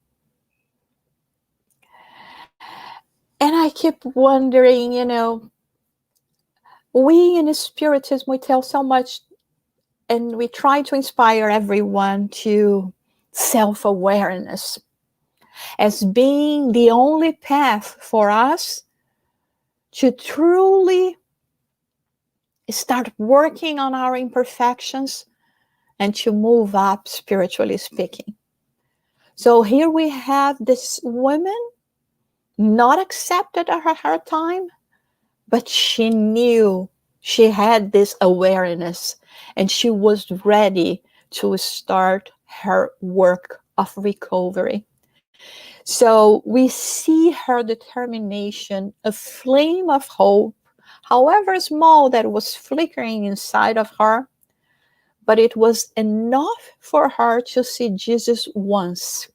And I keep wondering, we in Spiritism, we tell so much, and we try to inspire everyone to self-awareness as being the only path for us to truly start working on our imperfections and to move up, spiritually speaking. So here we have this woman, not accepted at her time, but she knew, she had this awareness, and she was ready to start her work of recovery. So we see her determination, a flame of hope, however small, that was flickering inside of her, but it was enough for her to see Jesus once,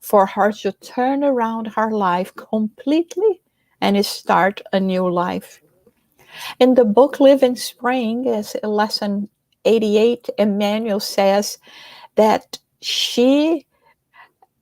for her to turn around her life completely and start a new life. In the book Live in Spring, as lesson 88, Emmanuel says that she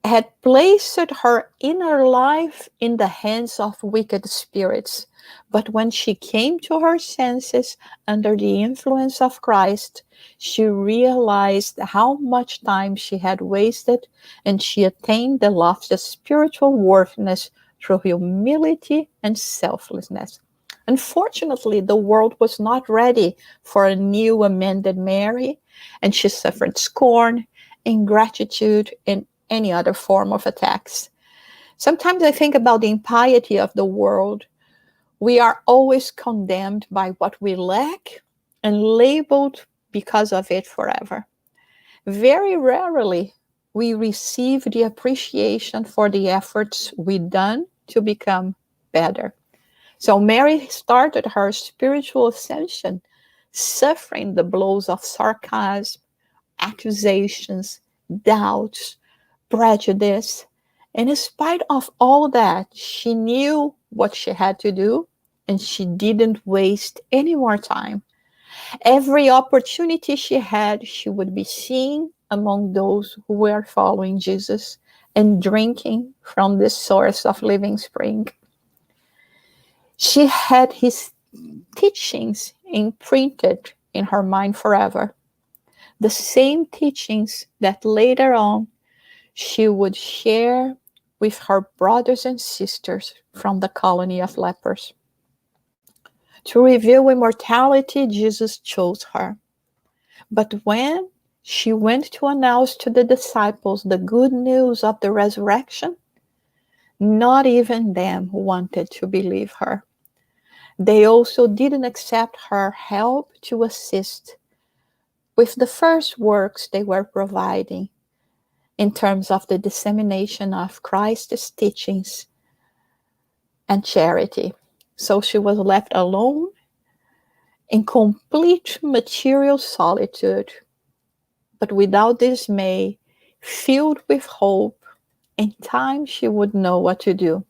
had placed her inner life in the hands of wicked spirits. But when she came to her senses under the influence of Christ, she realized how much time she had wasted, and she attained the lofty spiritual worthiness through humility and selflessness. Unfortunately, the world was not ready for a new amended Mary, and she suffered scorn, ingratitude, and any other form of attacks. Sometimes I think about the impiety of the world. We are always condemned by what we lack and labeled because of it forever. Very rarely we receive the appreciation for the efforts we've done to become better. So Mary started her spiritual ascension suffering the blows of sarcasm, accusations, doubts, prejudice. And in spite of all that, she knew what she had to do, and she didn't waste any more time. Every opportunity she had, she would be seen among those who were following Jesus and drinking from this source of living spring. She had his teachings imprinted in her mind forever. The same teachings that later on she would share with her brothers and sisters from the colony of lepers. To reveal immortality, Jesus chose her. But when she went to announce to the disciples the good news of the resurrection, not even them wanted to believe her. They also didn't accept her help to assist with the first works they were providing in terms of the dissemination of Christ's teachings and charity. So she was left alone in complete material solitude, but without dismay, filled with hope. In time, she would know what to do.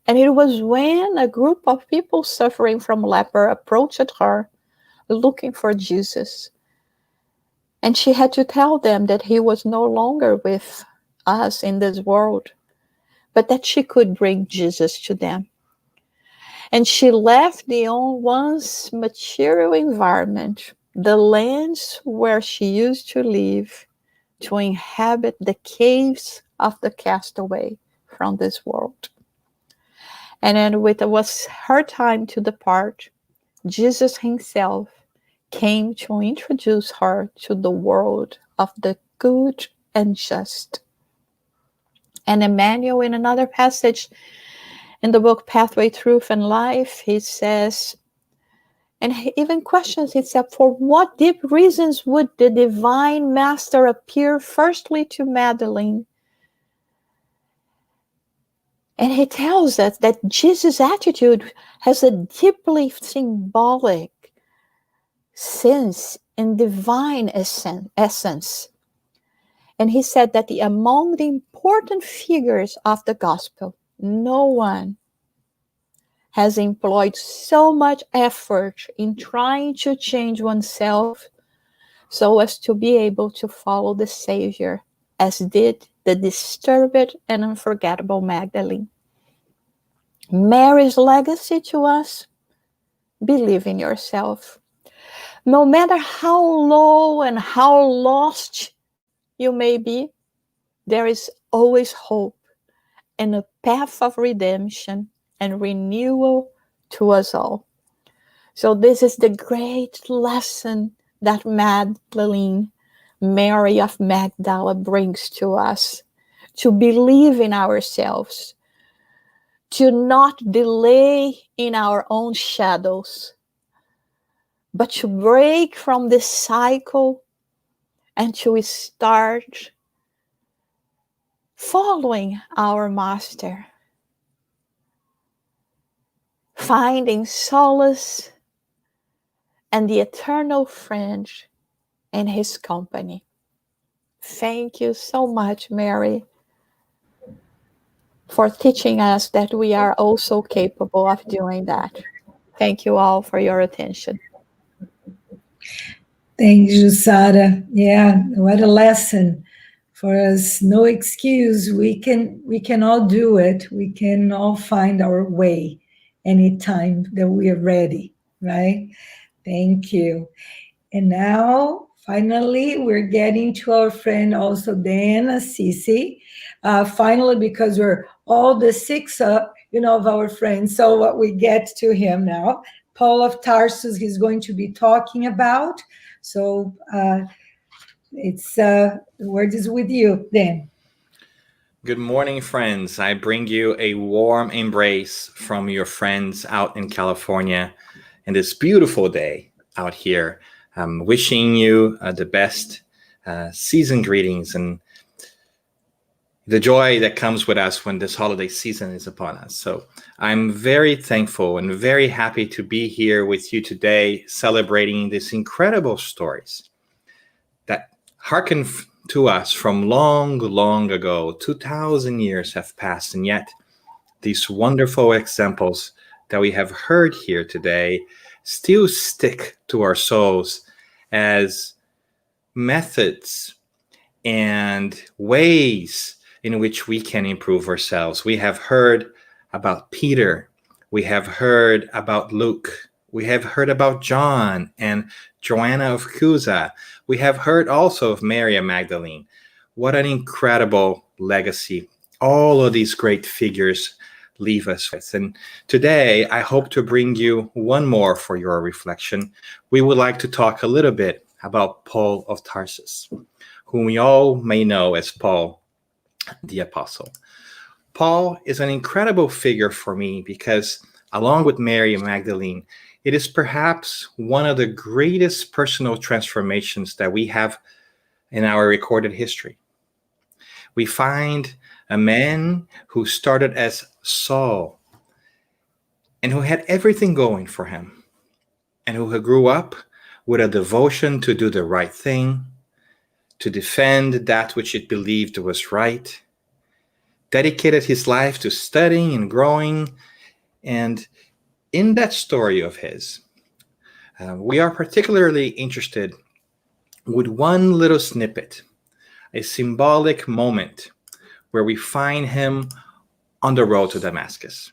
And it was when a group of people suffering from leper approached her looking for Jesus. And she had to tell them that he was no longer with us in this world, but that she could bring Jesus to them. And she left the once material environment, the lands where she used to live, to inhabit the caves of the castaway from this world. And then when it was her time to depart, Jesus himself came to introduce her to the world of the good and just. And Emmanuel, in another passage in the book Pathway, Truth, and Life, he says, and he even questions himself, for what deep reasons would the divine master appear firstly to Magdalene? And he tells us that Jesus' attitude has a deeply symbolic sense and divine essence. And he said that among the important figures of the gospel, no one has employed so much effort in trying to change oneself so as to be able to follow the Savior, as did the disturbed and unforgettable Magdalene. Mary's legacy to us: believe in yourself. No matter how low and how lost you may be, there is always hope and a path of redemption and renewal to us all. So this is the great lesson that Magdalene, Mary of Magdala, brings to us: to believe in ourselves, to not delay in our own shadows, but to break from this cycle and to start following our Master, finding solace and the eternal friend and his company. Thank you so much, Mary, for teaching us that we are also capable of doing that. Thank you all for your attention. Thank you, Jussara. Yeah, what a lesson for us. No excuse. We can all do it. We can all find our way anytime that we are ready, right? Thank you. And now, finally, we're getting to our friend also, Diana Sisi. Finally, because we're all the six of our friends. So what we get to him now. Paul of Tarsus, he's going to be talking about. So the word is with you, Dan. Good morning, friends. I bring you a warm embrace from your friends out in California in this beautiful day out here. I'm wishing you the best season greetings and the joy that comes with us when this holiday season is upon us. So I'm very thankful and very happy to be here with you today, celebrating these incredible stories that hearken to us from long, long ago. 2,000 years have passed, and yet these wonderful examples that we have heard here today still stick to our souls as methods and ways in which we can improve ourselves. We have heard about Peter. We have heard about Luke. We have heard about John and Joanna of Cusa. We have heard also of Mary Magdalene. What an incredible legacy all of these great figures leave us with. And today, I hope to bring you one more for your reflection. We would like to talk a little bit about Paul of Tarsus, whom we all may know as Paul the Apostle. Paul is an incredible figure for me because, along with Mary Magdalene, it is perhaps one of the greatest personal transformations that we have in our recorded history. We find a man who started as Saul and who had everything going for him, and who grew up with a devotion to do the right thing, to defend that which it believed was right, dedicated his life to studying and growing. And in that story of his, we are particularly interested with one little snippet, a symbolic moment where we find him on the road to Damascus.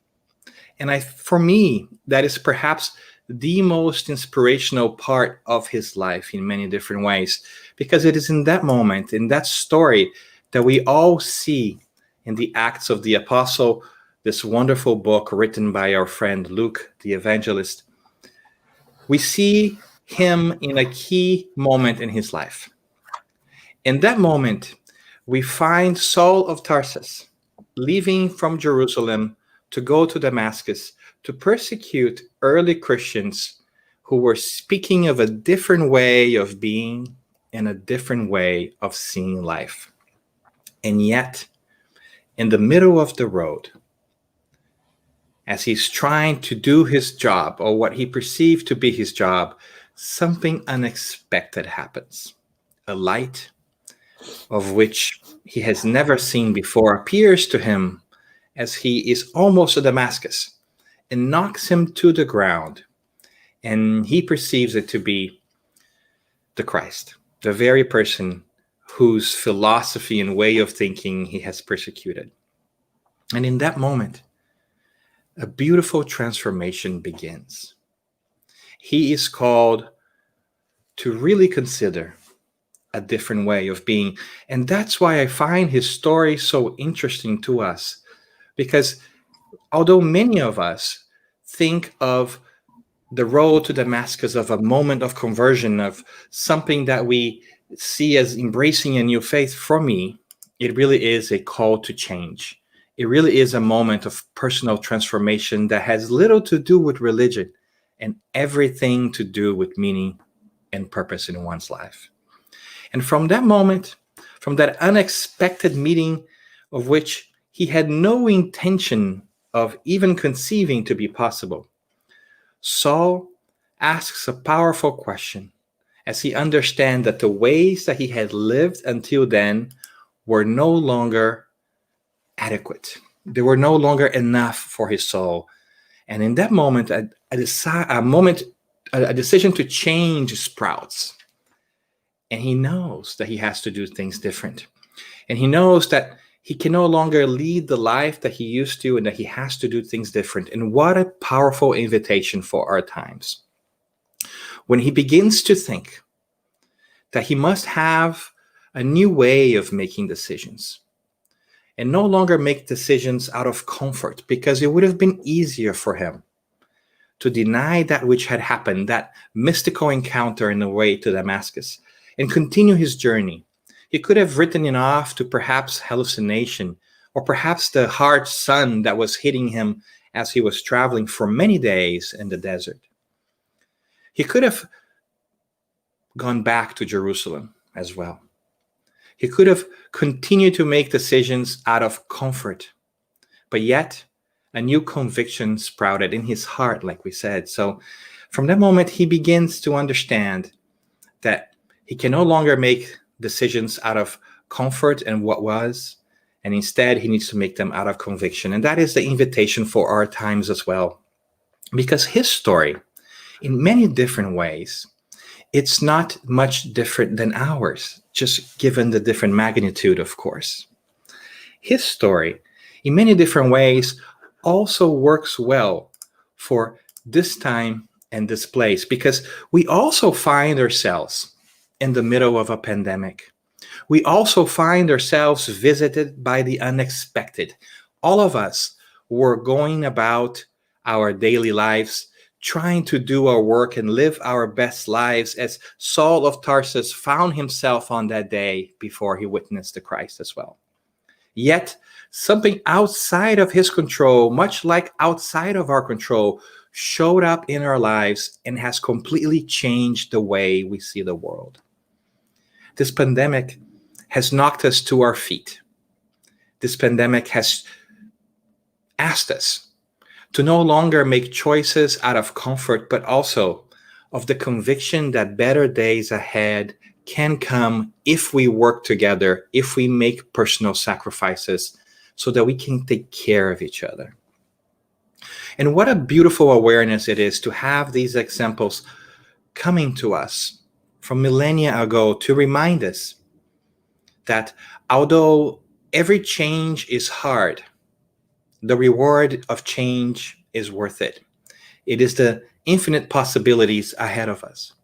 And for me, that is perhaps the most inspirational part of his life in many different ways, because it is in that moment, in that story, that we all see in the Acts of the Apostle, this wonderful book written by our friend Luke, the evangelist. We see him in a key moment in his life. In that moment, we find Saul of Tarsus leaving from Jerusalem to go to Damascus to persecute early Christians who were speaking of a different way of being and a different way of seeing life. And yet, in the middle of the road, as he's trying to do his job, or what he perceived to be his job, something unexpected happens. A light of which he has never seen before appears to him as he is almost at Damascus and knocks him to the ground. And he perceives it to be the Christ, the very person whose philosophy and way of thinking he has persecuted. And in that moment, a beautiful transformation begins. He is called to really consider a different way of being. And that's why I find his story so interesting to us. Because although many of us think of the road to Damascus of a moment of conversion, of something that we see as embracing a new faith, for me, it really is a call to change. It really is a moment of personal transformation that has little to do with religion and everything to do with meaning and purpose in one's life. And from that moment, from that unexpected meeting of which he had no intention of even conceiving to be possible, Saul asks a powerful question as he understand that the ways that he had lived until then were no longer adequate. They were no longer enough for his soul. And in that moment, a decision to change sprouts. And he knows that he has to do things different. And he knows that he can no longer lead the life that he used to, and that he has to do things different. And what a powerful invitation for our times. When he begins to think that he must have a new way of making decisions, and no longer make decisions out of comfort, because it would have been easier for him to deny that which had happened, that mystical encounter in the way to Damascus, and continue his journey. He could have written it off to perhaps hallucination, or perhaps the hard sun that was hitting him as he was traveling for many days in the desert. He could have gone back to Jerusalem as well. He could have continued to make decisions out of comfort, but yet a new conviction sprouted in his heart, like we said. So from that moment, he begins to understand that he can no longer make decisions out of comfort and what was, and instead he needs to make them out of conviction. And that is the invitation for our times as well, because his story, in many different ways, it's not much different than ours, just given the different magnitude, of course. His story, in many different ways, also works well for this time and this place, because we also find ourselves in the middle of a pandemic. We also find ourselves visited by the unexpected. All of us were going about our daily lives, trying to do our work and live our best lives, as Saul of Tarsus found himself on that day before he witnessed the Christ as well. Yet, something outside of his control, much like outside of our control, showed up in our lives and has completely changed the way we see the world. This pandemic has knocked us to our feet. This pandemic has asked us to no longer make choices out of comfort, but also of the conviction that better days ahead can come if we work together, if we make personal sacrifices, so that we can take care of each other. And what a beautiful awareness it is to have these examples coming to us from millennia ago to remind us that although every change is hard, the reward of change is worth it. It is the infinite possibilities ahead of us.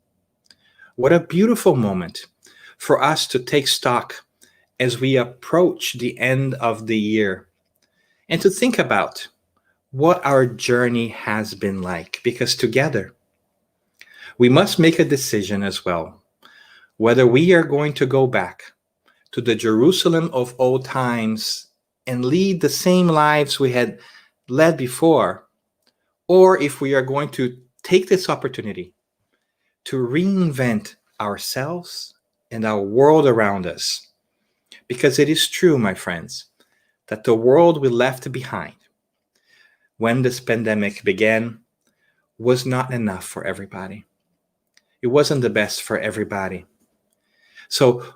What a beautiful moment for us to take stock as we approach the end of the year, and to think about what our journey has been like, because together we must make a decision as well, whether we are going to go back to the Jerusalem of old times and lead the same lives we had led before, or if we are going to take this opportunity to reinvent ourselves and our world around us. Because it is true, my friends, that the world we left behind when this pandemic began was not enough for everybody. It wasn't the best for everybody. So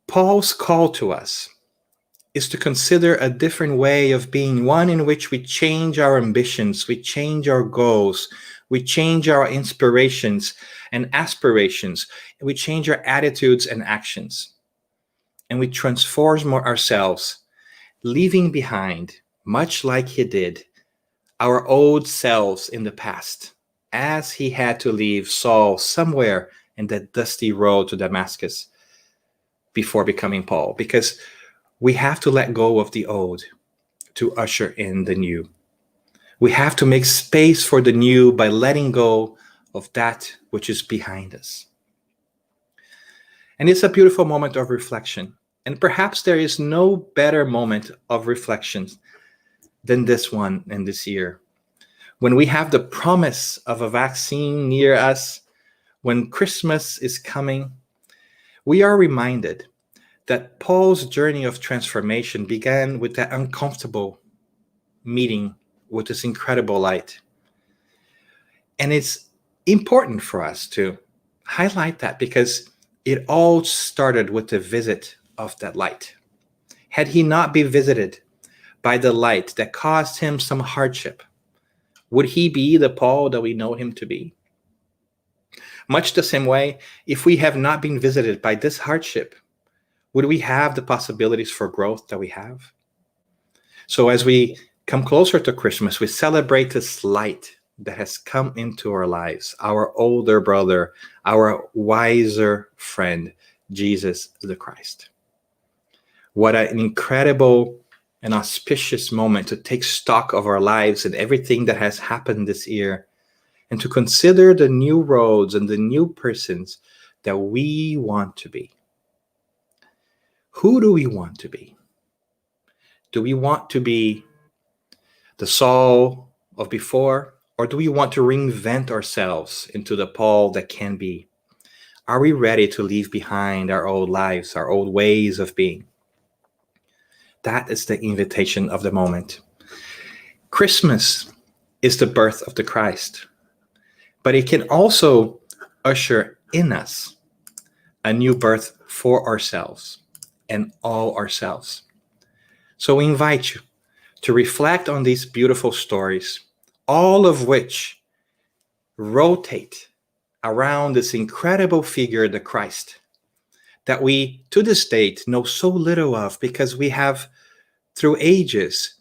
Paul's call to us is to consider a different way of being, one in which we change our ambitions, we change our goals, we change our inspirations and aspirations, and we change our attitudes and actions. And we transform ourselves, leaving behind, much like he did, our old selves in the past, as he had to leave Saul somewhere in that dusty road to Damascus before becoming Paul, because we have to let go of the old to usher in the new. We have to make space for the new by letting go of that which is behind us. And it's a beautiful moment of reflection. And perhaps there is no better moment of reflection than this one in this year. When we have the promise of a vaccine near us, when Christmas is coming, we are reminded that Paul's journey of transformation began with that uncomfortable meeting with this incredible light. And it's important for us to highlight that because it all started with the visit of that light. Had he not been visited by the light that caused him some hardship, would he be the Paul that we know him to be? Much the same way, if we have not been visited by this hardship, would we have the possibilities for growth that we have? So as we come closer to Christmas, we celebrate this light that has come into our lives, our older brother, our wiser friend, Jesus the Christ. What an incredible and auspicious moment to take stock of our lives and everything that has happened this year, and to consider the new roads and the new persons that we want to be. Who do we want to be? Do we want to be the Saul of before, or do we want to reinvent ourselves into the Paul that can be? Are we ready to leave behind our old lives, our old ways of being? That is the invitation of the moment. Christmas is the birth of the Christ, but it can also usher in us a new birth for ourselves and all ourselves. So we invite you to reflect on these beautiful stories, all of which rotate around this incredible figure, the Christ, that we, to this date, know so little of because we have, through ages,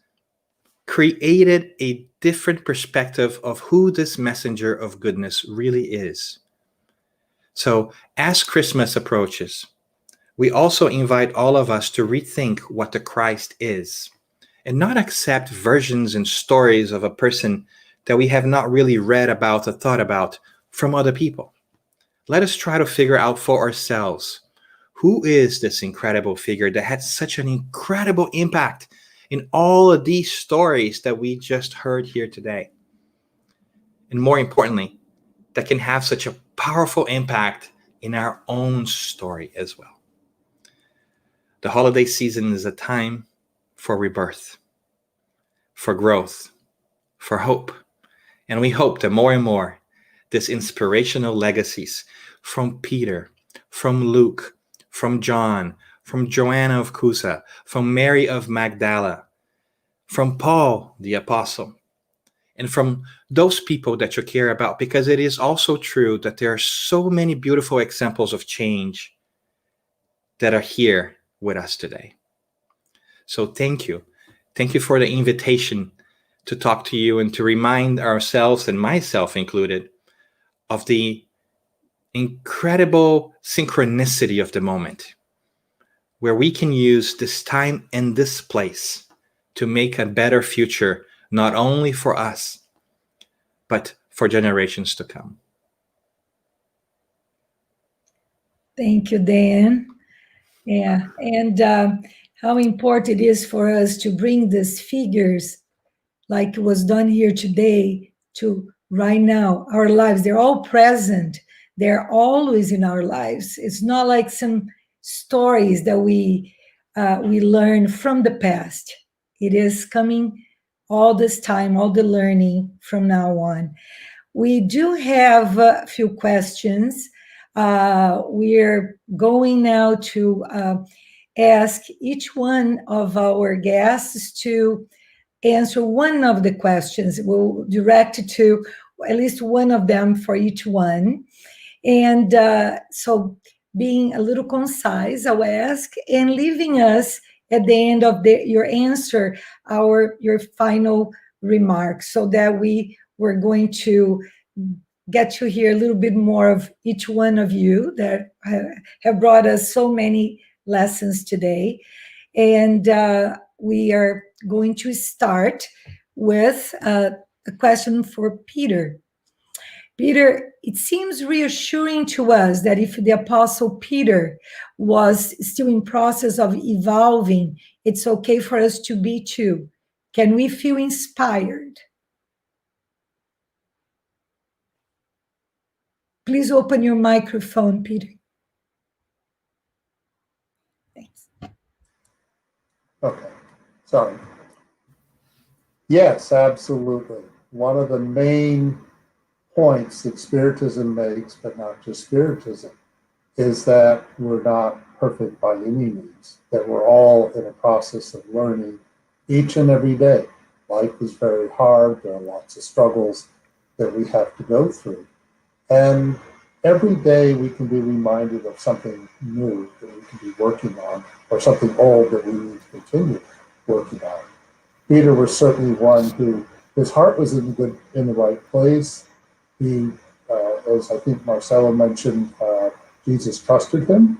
created a different perspective of who this messenger of goodness really is. So, as Christmas approaches, we also invite all of us to rethink what the Christ is and not accept versions and stories of a person that we have not really read about or thought about from other people. Let us try to figure out for ourselves, who is this incredible figure that had such an incredible impact in all of these stories that we just heard here today? And more importantly, that can have such a powerful impact in our own story as well. The holiday season is a time for rebirth, for growth, for hope. And we hope that more and more, this inspirational legacies from Peter, from Luke, from John, from Joanna of Cusa, from Mary of Magdala, from Paul the Apostle, and from those people that you care about, because it is also true that there are so many beautiful examples of change that are here with us today. So thank you. Thank you for the invitation to talk to you and to remind ourselves, and myself included, of the incredible synchronicity of the moment, where we can use this time and this place to make a better future, not only for us, but for generations to come. Thank you, Dan. Yeah, and how important it is for us to bring these figures, like was done here today, to right now, our lives. They're all present. They're always in our lives. It's not like some stories that we learn from the past. It is coming all this time, all the learning from now on. We do have a few questions. We're going now to ask each one of our guests to answer one of the questions. We'll direct it to at least one of them for each one. And so being a little concise, I'll ask, and leaving us at the end of your answer, your final remarks, so that we're going to get to hear a little bit more of each one of you that have brought us so many lessons today. And we are going to start with a question for Peter. Peter, it seems reassuring to us that if the Apostle Peter was still in process of evolving, it's okay for us to be too. Can we feel inspired? Please open your microphone, Peter. Thanks. Okay, sorry. Yes, absolutely. One of the main points that Spiritism makes, but not just Spiritism, is that we're not perfect by any means, that we're all in a process of learning each and every day. Life is very hard. There are lots of struggles that we have to go through. And every day we can be reminded of something new that we can be working on, or something old that we need to continue working on. Peter was certainly one who, his heart was in the right place. He, as I think Marcelo mentioned, Jesus trusted him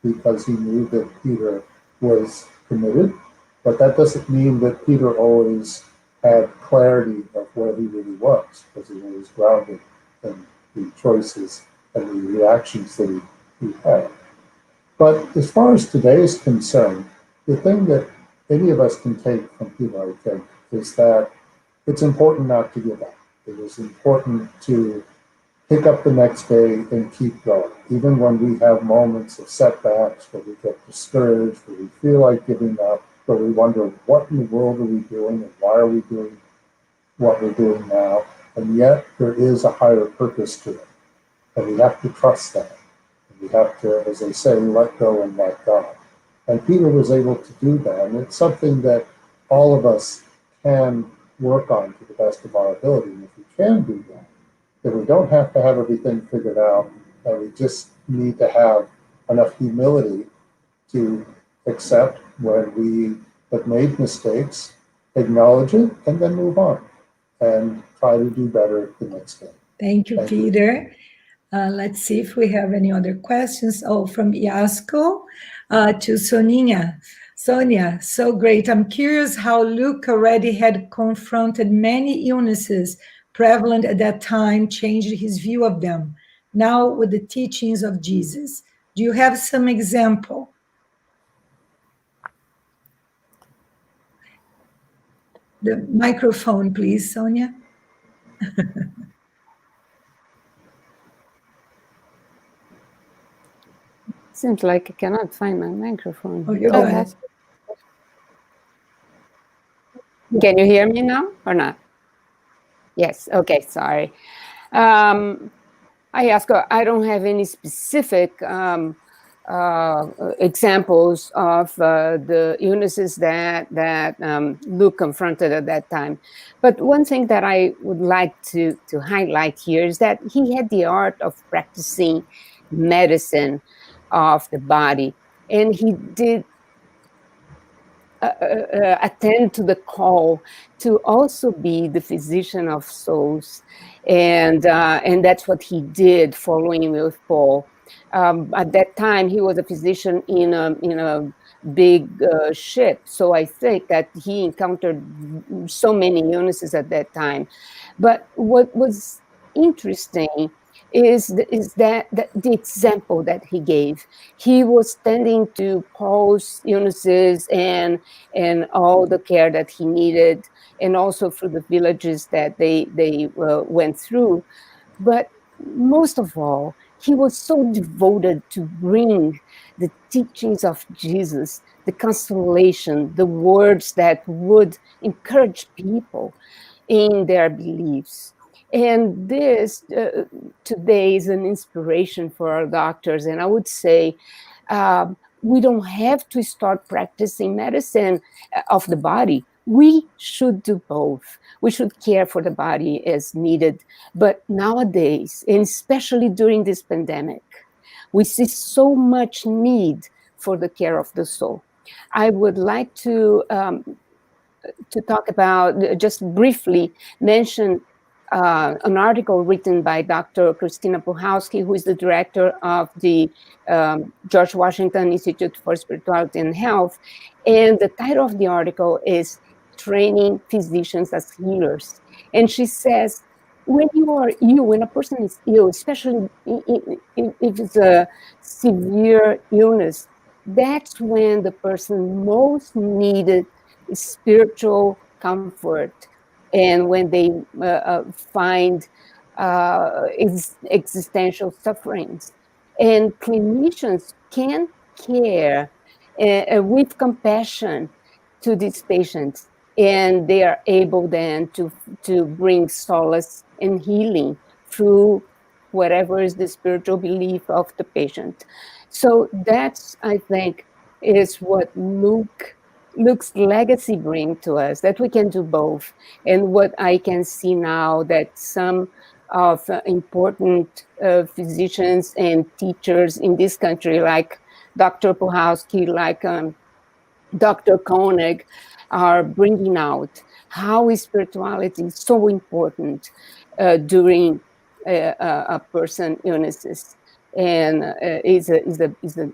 because he knew that Peter was committed. But that doesn't mean that Peter always had clarity of where he really was, because he was grounded in the choices and the reactions that he had. But as far as today is concerned, the thing that any of us can take from Peter, I think, is that it's important not to give up. It is important to pick up the next day and keep going. Even when we have moments of setbacks, where we get discouraged, where we feel like giving up, where we wonder, what in the world are we doing and why are we doing what we're doing now? And yet there is a higher purpose to it. And we have to trust that. And we have to, as they say, let go and let God. And Peter was able to do that. And it's something that all of us can work on to the best of our ability. And if we can do that, then we don't have to have everything figured out. And we just need to have enough humility to accept when we have made mistakes, acknowledge it, and then move on and try to do better the next day. Thank you, Peter. Let's see if we have any other questions. Oh, from Iasko to Sonia. Sonia, so great. I'm curious how Luke already had confronted many illnesses prevalent at that time, changed his view of them. Now with the teachings of Jesus, do you have some example? The microphone, please, Sonia. Seems like I cannot find my microphone. Oh, you got it. Can you hear me now or not? Yes. Okay. Sorry. I don't have any specific examples of the illnesses that Luke confronted at that time. But one thing that I would like to highlight here is that he had the art of practicing medicine of the body, and he did attend to the call to also be the physician of souls, and that's what he did, following with Paul. At that time, he was a physician in a big ship, so I think that he encountered so many illnesses at that time. But what was interesting is that the example that he gave. He was tending to Paul's illnesses and all the care that he needed, and also through the villages that they went through. But most of all, he was so devoted to bring the teachings of Jesus, the consolation, the words that would encourage people in their beliefs. And this today is an inspiration for our doctors. And I would say we don't have to start practicing medicine of the body. We should do both. We should care for the body as needed. But nowadays, and especially during this pandemic, we see so much need for the care of the soul. I would like to talk about, just briefly mention an article written by Dr. Christina Puchalski, who is the director of the George Washington Institute for Spirituality and Health. And the title of the article is Training Physicians as Healers. And she says, when a person is ill, especially if it's a severe illness, that's when the person most needed spiritual comfort, and when they find existential sufferings. And clinicians can care with compassion to these patients, and they are able then to bring solace and healing through whatever is the spiritual belief of the patient. So that's, I think, is what Luke's legacy bring to us, that we can do both. And what I can see now, that some of important physicians and teachers in this country, like Dr. Puhalski, like Dr. Koenig, are bringing out how spirituality is so important during a person illnesses, and is a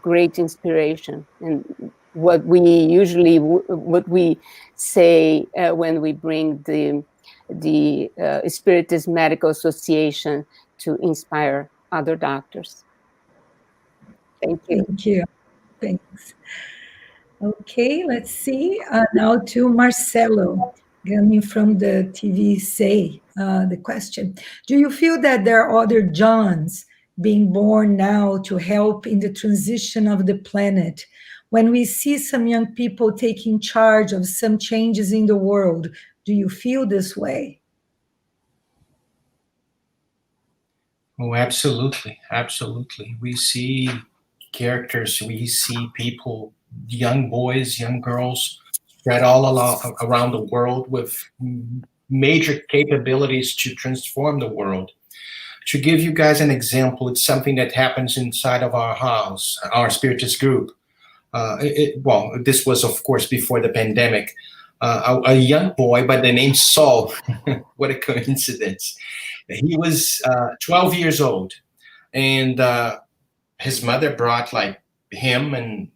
great inspiration. And what we say when we bring the Spiritist Medical Association to inspire other doctors. Thank you. Thank you. Thanks. Okay, let's see. Now to Marcelo, coming from the TV Say, the question. Do you feel that there are other Johns being born now to help in the transition of the planet? When we see some young people taking charge of some changes in the world, do you feel this way? Oh, absolutely. Absolutely. We see characters, we see people, young boys, young girls, spread around the world with major capabilities to transform the world. To give you guys an example, it's something that happens inside of our house, our Spiritist group. Well, this was, of course, before the pandemic. A young boy by the name Saul, what a coincidence. He was 12 years old, and his mother brought like him and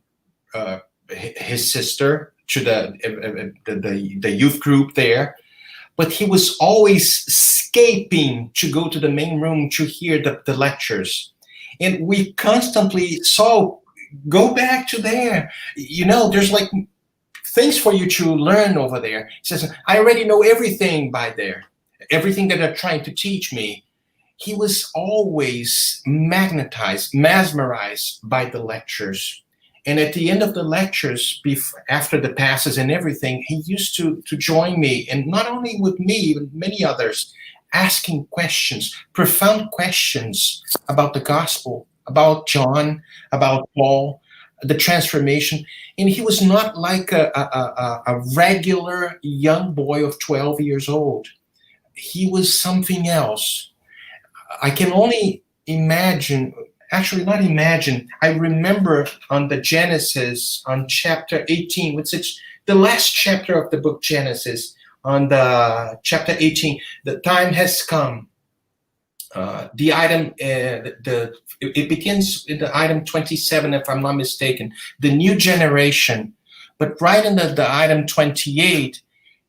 his sister to the youth group there. But he was always escaping to go to the main room to hear the lectures. And we constantly saw, go back to there. You know, there's like things for you to learn over there. He says, I already know everything by there, everything that they're trying to teach me. He was always magnetized, mesmerized by the lectures. And at the end of the lectures, after the passes and everything, he used to join me, and not only with me, but many others, asking questions, profound questions about the gospel, about John, about Paul, the transformation. And he was not like a regular young boy of 12 years old. He was something else. I can only imagine, actually not imagine, I remember on the Genesis, on chapter 18, which is the last chapter of the book Genesis, on the chapter 18, the time has come. The item, it begins in the item 27, if I'm not mistaken, the new generation. But right in the item 28,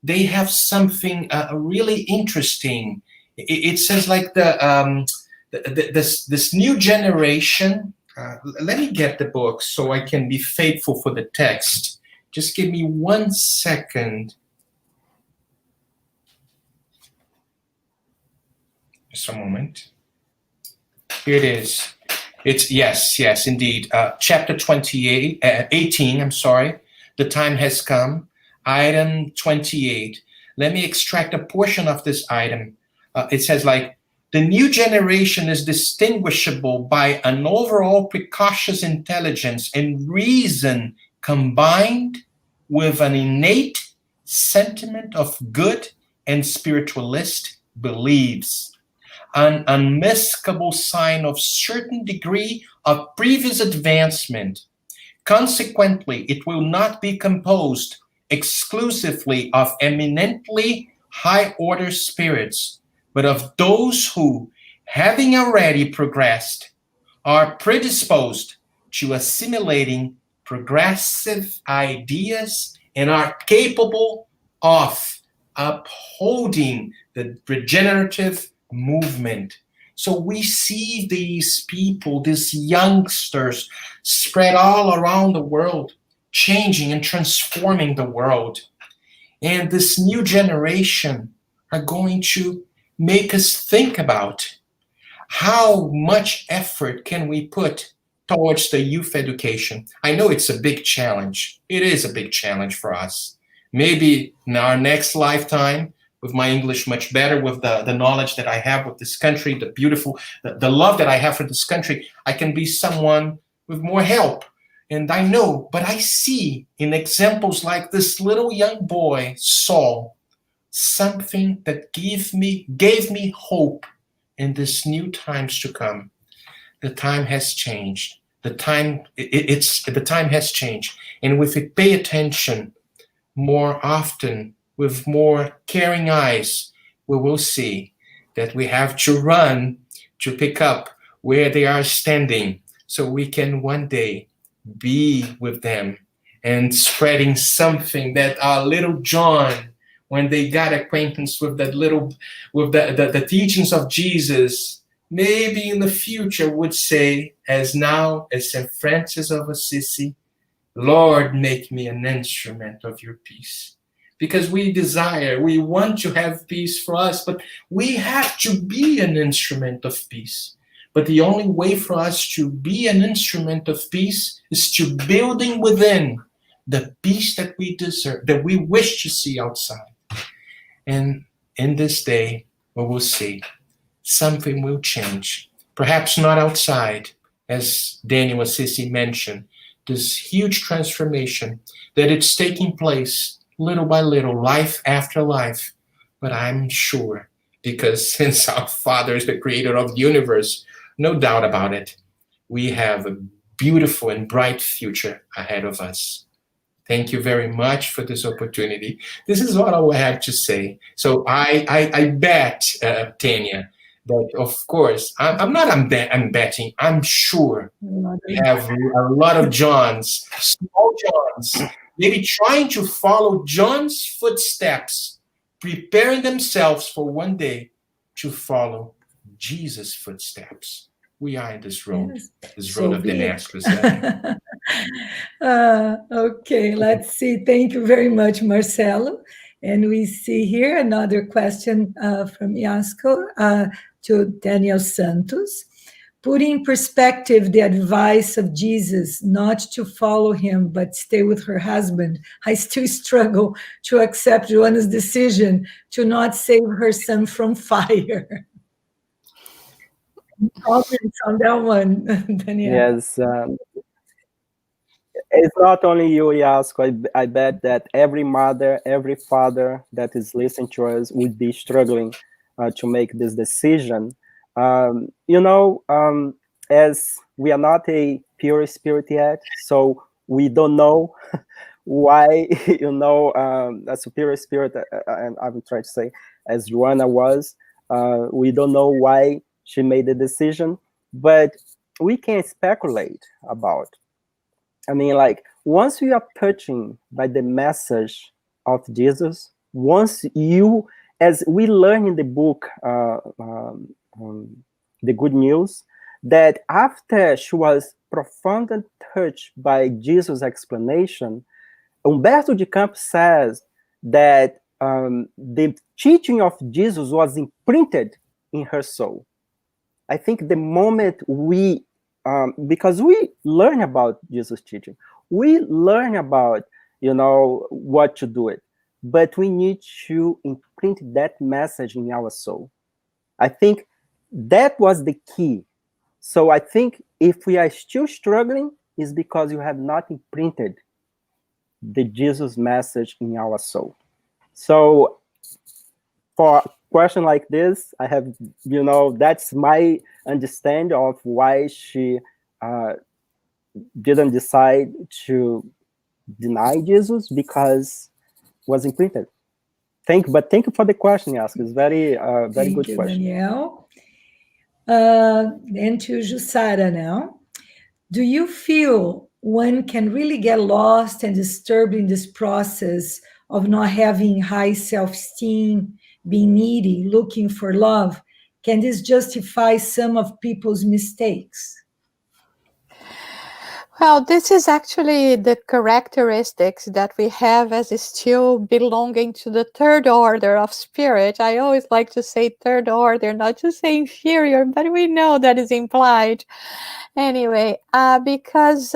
they have something really interesting. It says like this new generation. Let me get the book so I can be faithful for the text. Just give me 1 second. Just a moment. Here it is. It's yes, indeed. Chapter 18, I'm sorry. The time has come. Item 28. Let me extract a portion of this item. It says like, the new generation is distinguishable by an overall precocious intelligence and reason combined with an innate sentiment of good and spiritualist beliefs, an unmistakable sign of certain degree of previous advancement. Consequently, it will not be composed exclusively of eminently high-order spirits, but of those who, having already progressed, are predisposed to assimilating progressive ideas and are capable of upholding the regenerative movement. So we see these people, these youngsters, spread all around the world, changing and transforming the world. And this new generation are going to make us think about how much effort can we put towards the youth education. I know it's a big challenge. It is a big challenge for us. Maybe in our next lifetime, with my English much better, with the knowledge that I have with this country, the love that I have for this country, I can be someone with more help. And I know, but I see in examples like this little young boy, Saul, something that gave me hope in this new times to come. The time has changed. The time has changed. And if we pay attention more often, with more caring eyes, we will see that we have to run to pick up where they are standing, so we can one day be with them and spreading something that little John, when they got acquaintance with the teachings of Jesus, maybe in the future would say, as now as St. Francis of Assisi, Lord, make me an instrument of your peace. Because we want to have peace for us, but we have to be an instrument of peace. But the only way for us to be an instrument of peace is to building within the peace that we deserve, that we wish to see outside. And in this day, we will see something will change. Perhaps not outside, as Daniel Assisi mentioned, this huge transformation that it's taking place little by little, life after life. But I'm sure, because since our Father is the creator of the universe, no doubt about it, we have a beautiful and bright future ahead of us. Thank you very much for this opportunity. This is what I will have to say. So I bet, Tanya, that of course, I'm betting, I'm sure we have a lot of Johns, small Johns, maybe trying to follow John's footsteps, preparing themselves for one day to follow Jesus' footsteps. We are in this road, this road of Damascus. Okay, let's see. Thank you very much, Marcelo. And we see here another question from Iasko to Daniel Santos. Putting in perspective the advice of Jesus not to follow him but stay with her husband, I still struggle to accept Joanna's decision to not save her son from fire. Comments on that one, Daniel? Yes, it's not only you, Iasko. I bet that every mother, every father that is listening to us would be struggling to make this decision. As we are not a pure spirit yet, so we don't know why, a superior spirit, I would try to say, as Joanna was, we don't know why she made the decision, but we can speculate about. I mean, like, once you are touching by the message of Jesus, once you, as we learn in the book, The Good News, that after she was profoundly touched by Jesus' explanation, Humberto de Campos says that the teaching of Jesus was imprinted in her soul. I think the moment we, because we learn about Jesus' teaching, we learn about, what to do it, but we need to imprint that message in our soul. I think that was the key. So I think if we are still struggling, it's because you have not imprinted the Jesus message in our soul. So for a question like this, I have, that's my understanding of why she didn't decide to deny Jesus, because it was imprinted. Thank you for the question, Yask. It's very good you, question. Daniel. And to Jussara now. Do you feel one can really get lost and disturbed in this process of not having high self-esteem, being needy, looking for love? Can this justify some of people's mistakes? Well, this is actually the characteristics that we have as still belonging to the third order of spirit. I always like to say third order, not to say inferior, but we know that is implied. Anyway, because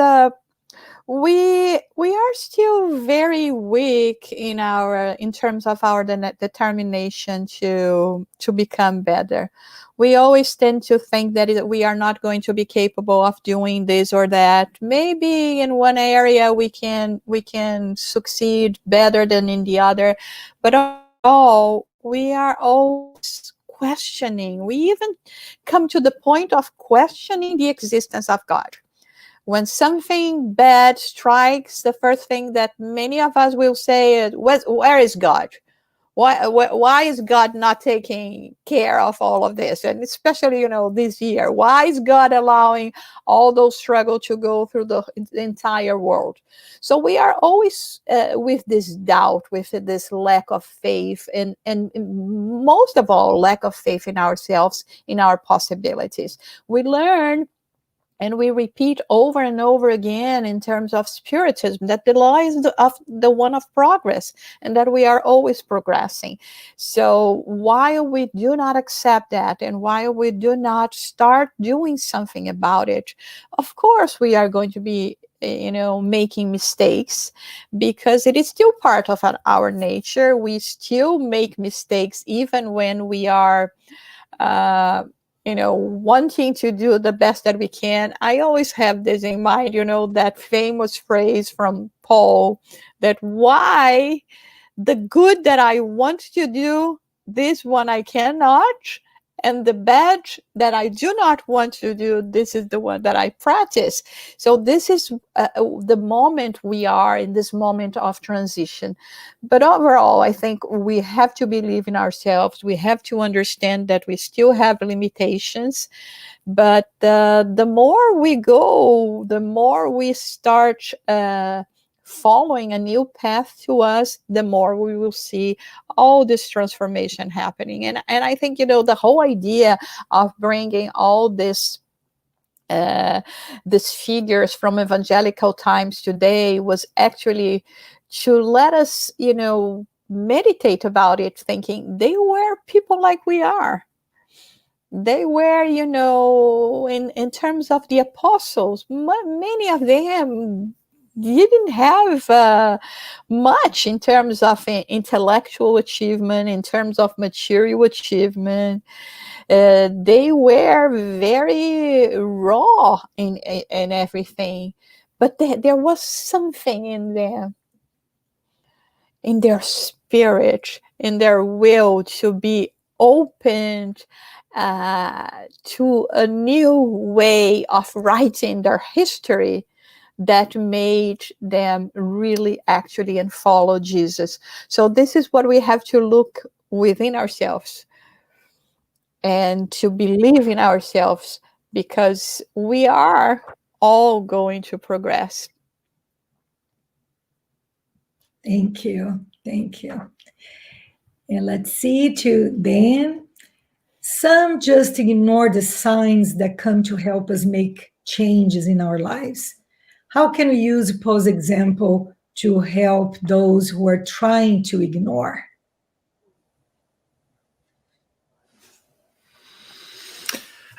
we are still very weak in terms of our determination to become better. We always tend to think that we are not going to be capable of doing this or that. Maybe in one area we can succeed better than in the other, but overall we are always questioning. We even come to the point of questioning the existence of God. When something bad strikes, the first thing that many of us will say is, where is God? Why is God not taking care of all of this? And especially, this year, why is God allowing all those struggles to go through the entire world? So we are always with this doubt, with this lack of faith, and most of all, lack of faith in ourselves, in our possibilities. We learn and we repeat over and over again in terms of Spiritism that the law is the one of progress, and that we are always progressing. So while we do not accept that, and while we do not start doing something about it, of course we are going to be making mistakes, because it is still part of our nature. We still make mistakes even when we are wanting to do the best that we can. I always have this in mind, that famous phrase from Paul, that why the good that I want to do, this one I cannot, and the bad that I do not want to do, this is the one that I practice. So this is the moment we are in, this moment of transition. But overall, I think we have to believe in ourselves. We have to understand that we still have limitations. But the more we go, the more we start following a new path to us, the more we will see all this transformation happening. And I think, the whole idea of bringing all these figures from evangelical times today was actually to let us, meditate about it, thinking they were people like we are. They were, in terms of the apostles, many of them didn't have much in terms of intellectual achievement, in terms of material achievement. They were very raw in everything, but there was something in them, in their spirit, in their will to be opened to a new way of writing their history, that made them really actually and follow Jesus. So this is what we have to look within ourselves and to believe in ourselves, because we are all going to progress. Thank you. Thank you. And let's see to Dan. Some just ignore the signs that come to help us make changes in our lives. How can we use Paul's example to help those who are trying to ignore?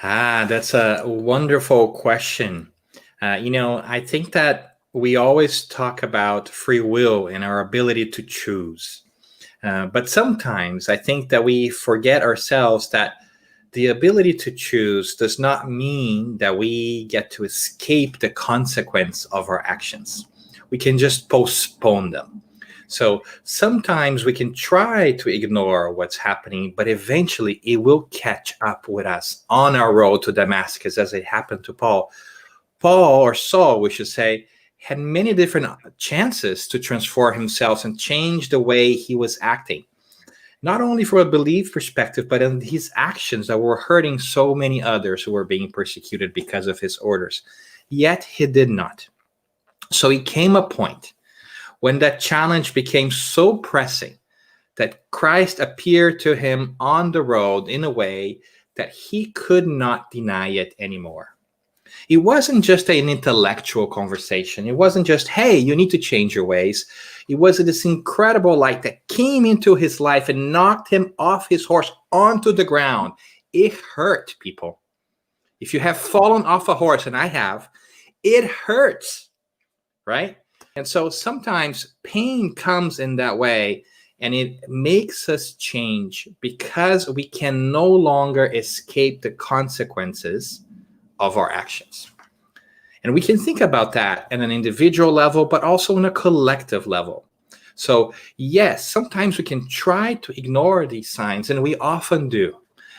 That's a wonderful question. I think that we always talk about free will and our ability to choose. But sometimes I think that we forget ourselves that the ability to choose does not mean that we get to escape the consequence of our actions. We can just postpone them. So sometimes we can try to ignore what's happening, but eventually it will catch up with us on our road to Damascus, as it happened to Paul. Paul, or Saul, we should say, had many different chances to transform himself and change the way he was acting. Not only from a belief perspective, but in his actions that were hurting so many others who were being persecuted because of his orders. Yet he did not. So it came a point when that challenge became so pressing that Christ appeared to him on the road in a way that he could not deny it anymore. It wasn't just an intellectual conversation. It wasn't just, hey, you need to change your ways. It was this incredible light that came into his life and knocked him off his horse onto the ground. It hurt, people. If you have fallen off a horse, and I have, it hurts. right? And so sometimes pain comes in that way, and it makes us change because we can no longer escape the consequences of our actions. And we can think about that at an individual level, but also on a collective level. So yes, sometimes we can try to ignore these signs, and we often do.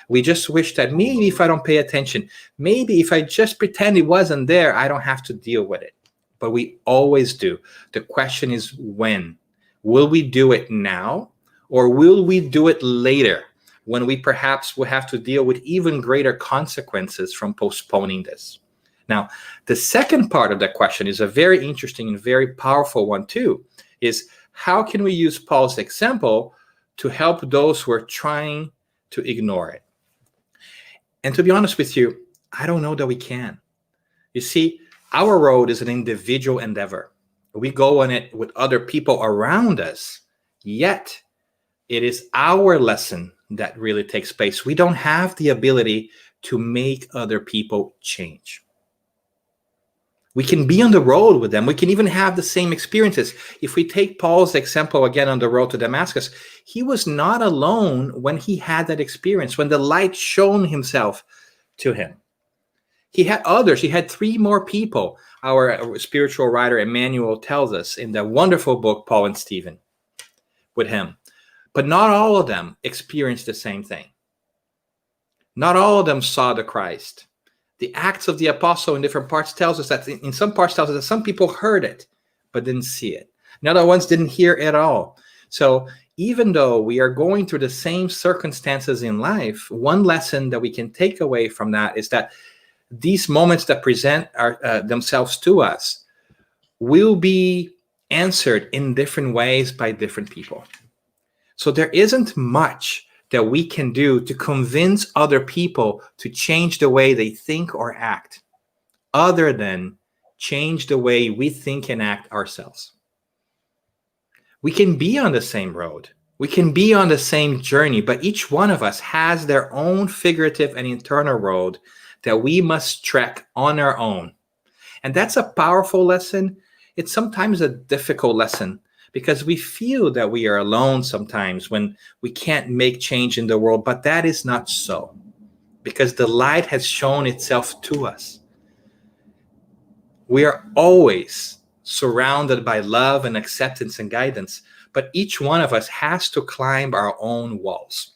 We just wish that maybe if I don't pay attention, maybe if I just pretend it wasn't there, I don't have to deal with it. But we always do. The question is when. Will we do it now, or will we do it later, when we perhaps will have to deal with even greater consequences from postponing this? Now, the second part of that question is a very interesting and very powerful one too, is how can we use Paul's example to help those who are trying to ignore it? And to be honest with you, I don't know that we can. You see, our road is an individual endeavor. We go on it with other people around us, yet it is our lesson that really takes place. We don't have the ability to make other people change. We can be on the road with them. We can even have the same experiences. If we take Paul's example again on the road to Damascus, he was not alone when he had that experience, when the light shone himself to him. He had others. He had 3 more people. Our spiritual writer Emmanuel tells us in that wonderful book, Paul and Stephen, with him. But not all of them experienced the same thing. Not all of them saw the Christ. The Acts of the Apostle in different parts tells us that, in some parts tells us that some people heard it, but didn't see it. And other ones didn't hear it at all. So even though we are going through the same circumstances in life, one lesson that we can take away from that is that these moments that present themselves to us will be answered in different ways by different people. So there isn't much that we can do to convince other people to change the way they think or act, other than change the way we think and act ourselves. We can be on the same road. We can be on the same journey, but each one of us has their own figurative and internal road that we must trek on our own. And that's a powerful lesson. It's sometimes a difficult lesson, because we feel that we are alone sometimes when we can't make change in the world, but that is not so, because the light has shown itself to us. We are always surrounded by love and acceptance and guidance, but each one of us has to climb our own walls.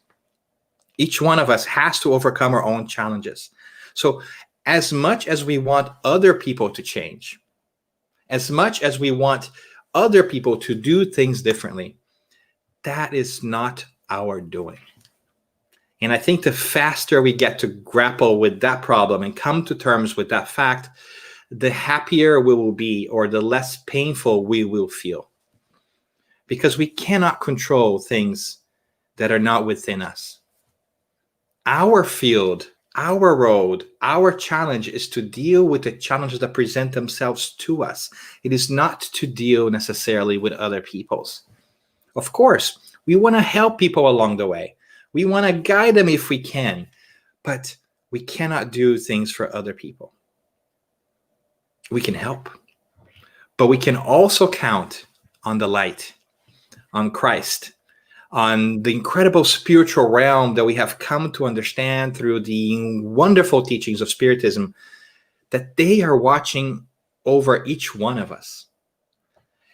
Each one of us has to overcome our own challenges. So as much as we want other people to change, as much as we want other people to do things differently, that is not our doing. And I think the faster we get to grapple with that problem and come to terms with that fact, the happier we will be, or the less painful we will feel. Because we cannot control things that are not within us. Our field, our road, our challenge is to deal with the challenges that present themselves to us. It is not to deal necessarily with other people's. Of course, we want to help people along the way. We want to guide them if we can, but we cannot do things for other people. We can help, but we can also count on the light, on Christ, on the incredible spiritual realm that we have come to understand through the wonderful teachings of Spiritism, that they are watching over each one of us.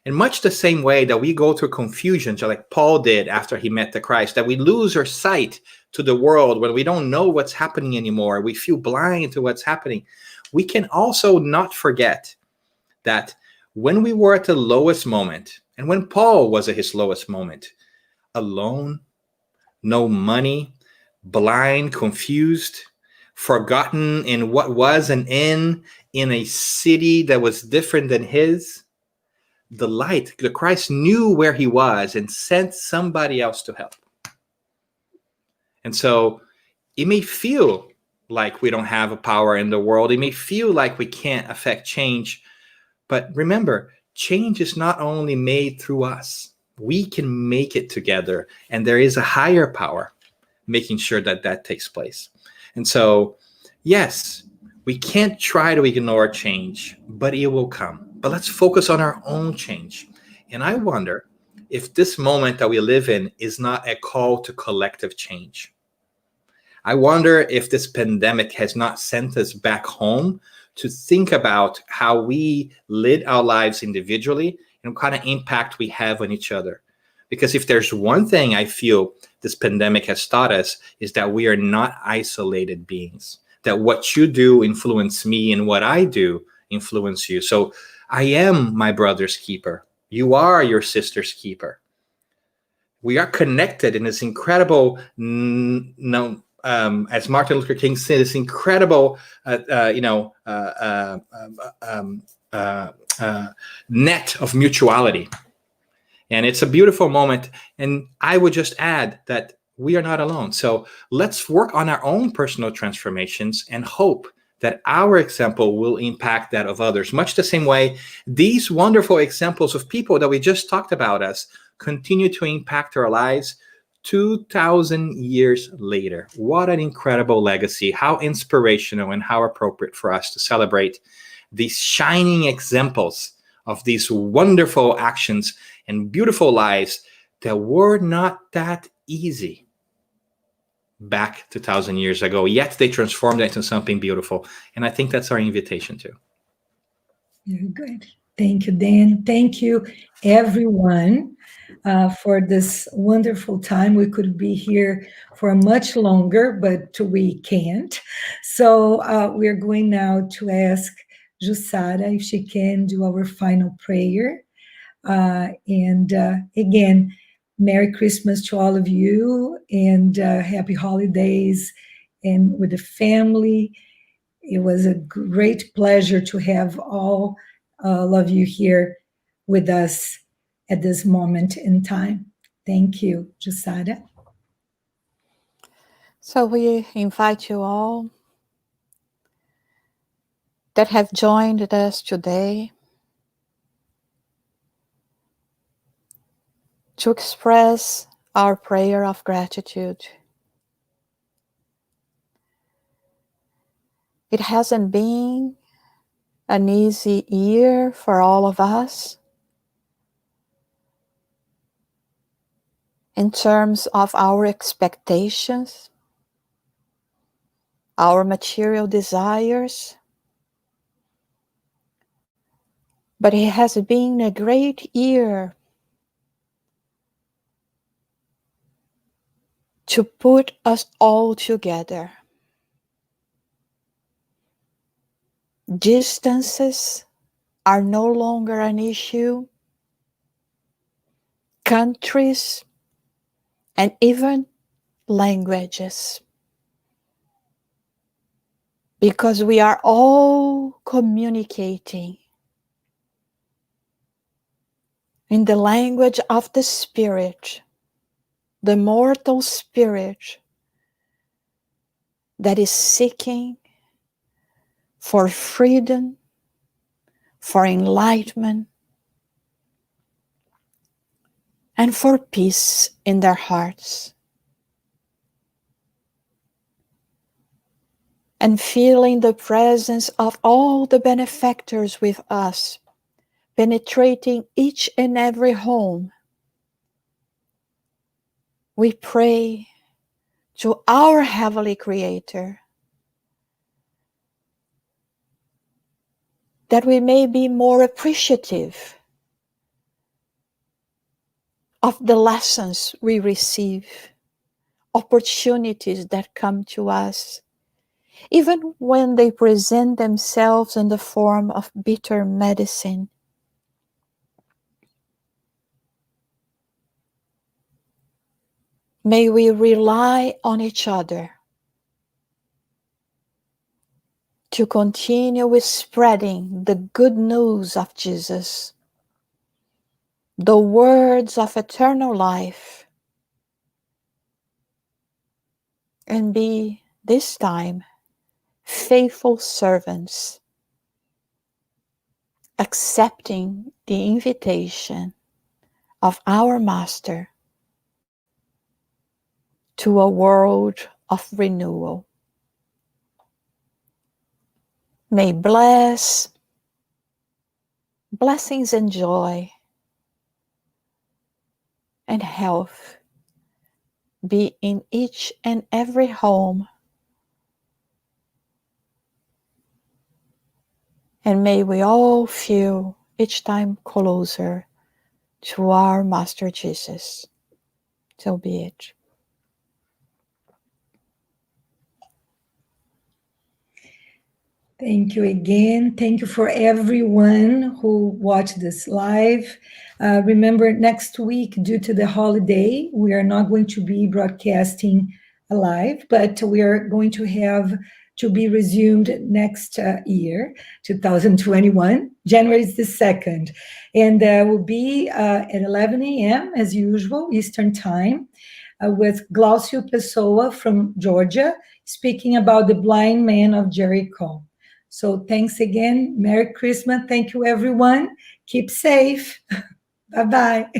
In much the same way that we go through confusion, like Paul did after he met the Christ, that we lose our sight to the world when we don't know what's happening anymore, we feel blind to what's happening, we can also not forget that when we were at the lowest moment, and when Paul was at his lowest moment, alone, no money, blind, confused, forgotten in what was an inn in a city that was different than his, the light, the Christ knew where he was and sent somebody else to help. And so it may feel like we don't have a power in the world. It may feel like we can't affect change. But remember, change is not only made through us. We can make it together, and there is a higher power making sure that that takes place. And so, yes, we can't try to ignore change, but it will come. but let's focus on our own change. And I wonder if this moment that we live in is not a call to collective change. I wonder if this pandemic has not sent us back home to think about how we live our lives individually and what kind of impact we have on each other. Because if there's one thing I feel this pandemic has taught us, is that we are not isolated beings, that what you do influence me and what I do influence you. So I am my brother's keeper. You are your sister's keeper. We are connected in this incredible, as Martin Luther King said, this incredible, net of mutuality. And it's a beautiful moment. And I would just add that we are not alone. So let's work on our own personal transformations and hope that our example will impact that of others. Much the same way, these wonderful examples of people that we just talked about us continue to impact our lives 2,000 years later. What an incredible legacy. How inspirational and how appropriate for us to celebrate these shining examples of these wonderful actions and beautiful lives that were not that easy back 2,000 years ago, yet they transformed it into something beautiful. And I think that's our invitation too. Very good. Thank you, Dan. Thank you, everyone, for this wonderful time. We could be here for much longer, but we can't. So we're going now to ask Jussara if she can do our final prayer. And again, Merry Christmas to all of you, and happy holidays and with the family. It was a great pleasure to have all of you here with us at this moment in time. Thank you, Jussara. So we invite you all that have joined us today to express our prayer of gratitude. It hasn't been an easy year for all of us in terms of our expectations, our material desires, but it has been a great year to put us all together. Distances are no longer an issue. Countries and even languages. Because we are all communicating in the language of the Spirit, the mortal spirit that is seeking for freedom, for enlightenment, and for peace in their hearts. And feeling the presence of all the benefactors with us, penetrating each and every home, we pray to our Heavenly Creator that we may be more appreciative of the lessons we receive, opportunities that come to us, even when they present themselves in the form of bitter medicine. May we rely on each other to continue with spreading the good news of Jesus, the words of eternal life, and be this time faithful servants, accepting the invitation of our Master to a world of renewal. May blessings and joy and health be in each and every home. And may we all feel each time closer to our Master Jesus. So be it. Thank you again. Thank you for everyone who watched this live. Remember, next week, due to the holiday, we are not going to be broadcasting live, but we are going to have to be resumed next year, 2021. January is the 2nd. And will be at 11 a.m. as usual, Eastern Time, with Glaucio Pessoa from Georgia, speaking about the blind man of Jericho. So thanks again. Merry Christmas. Thank you, everyone. Keep safe. Bye-bye.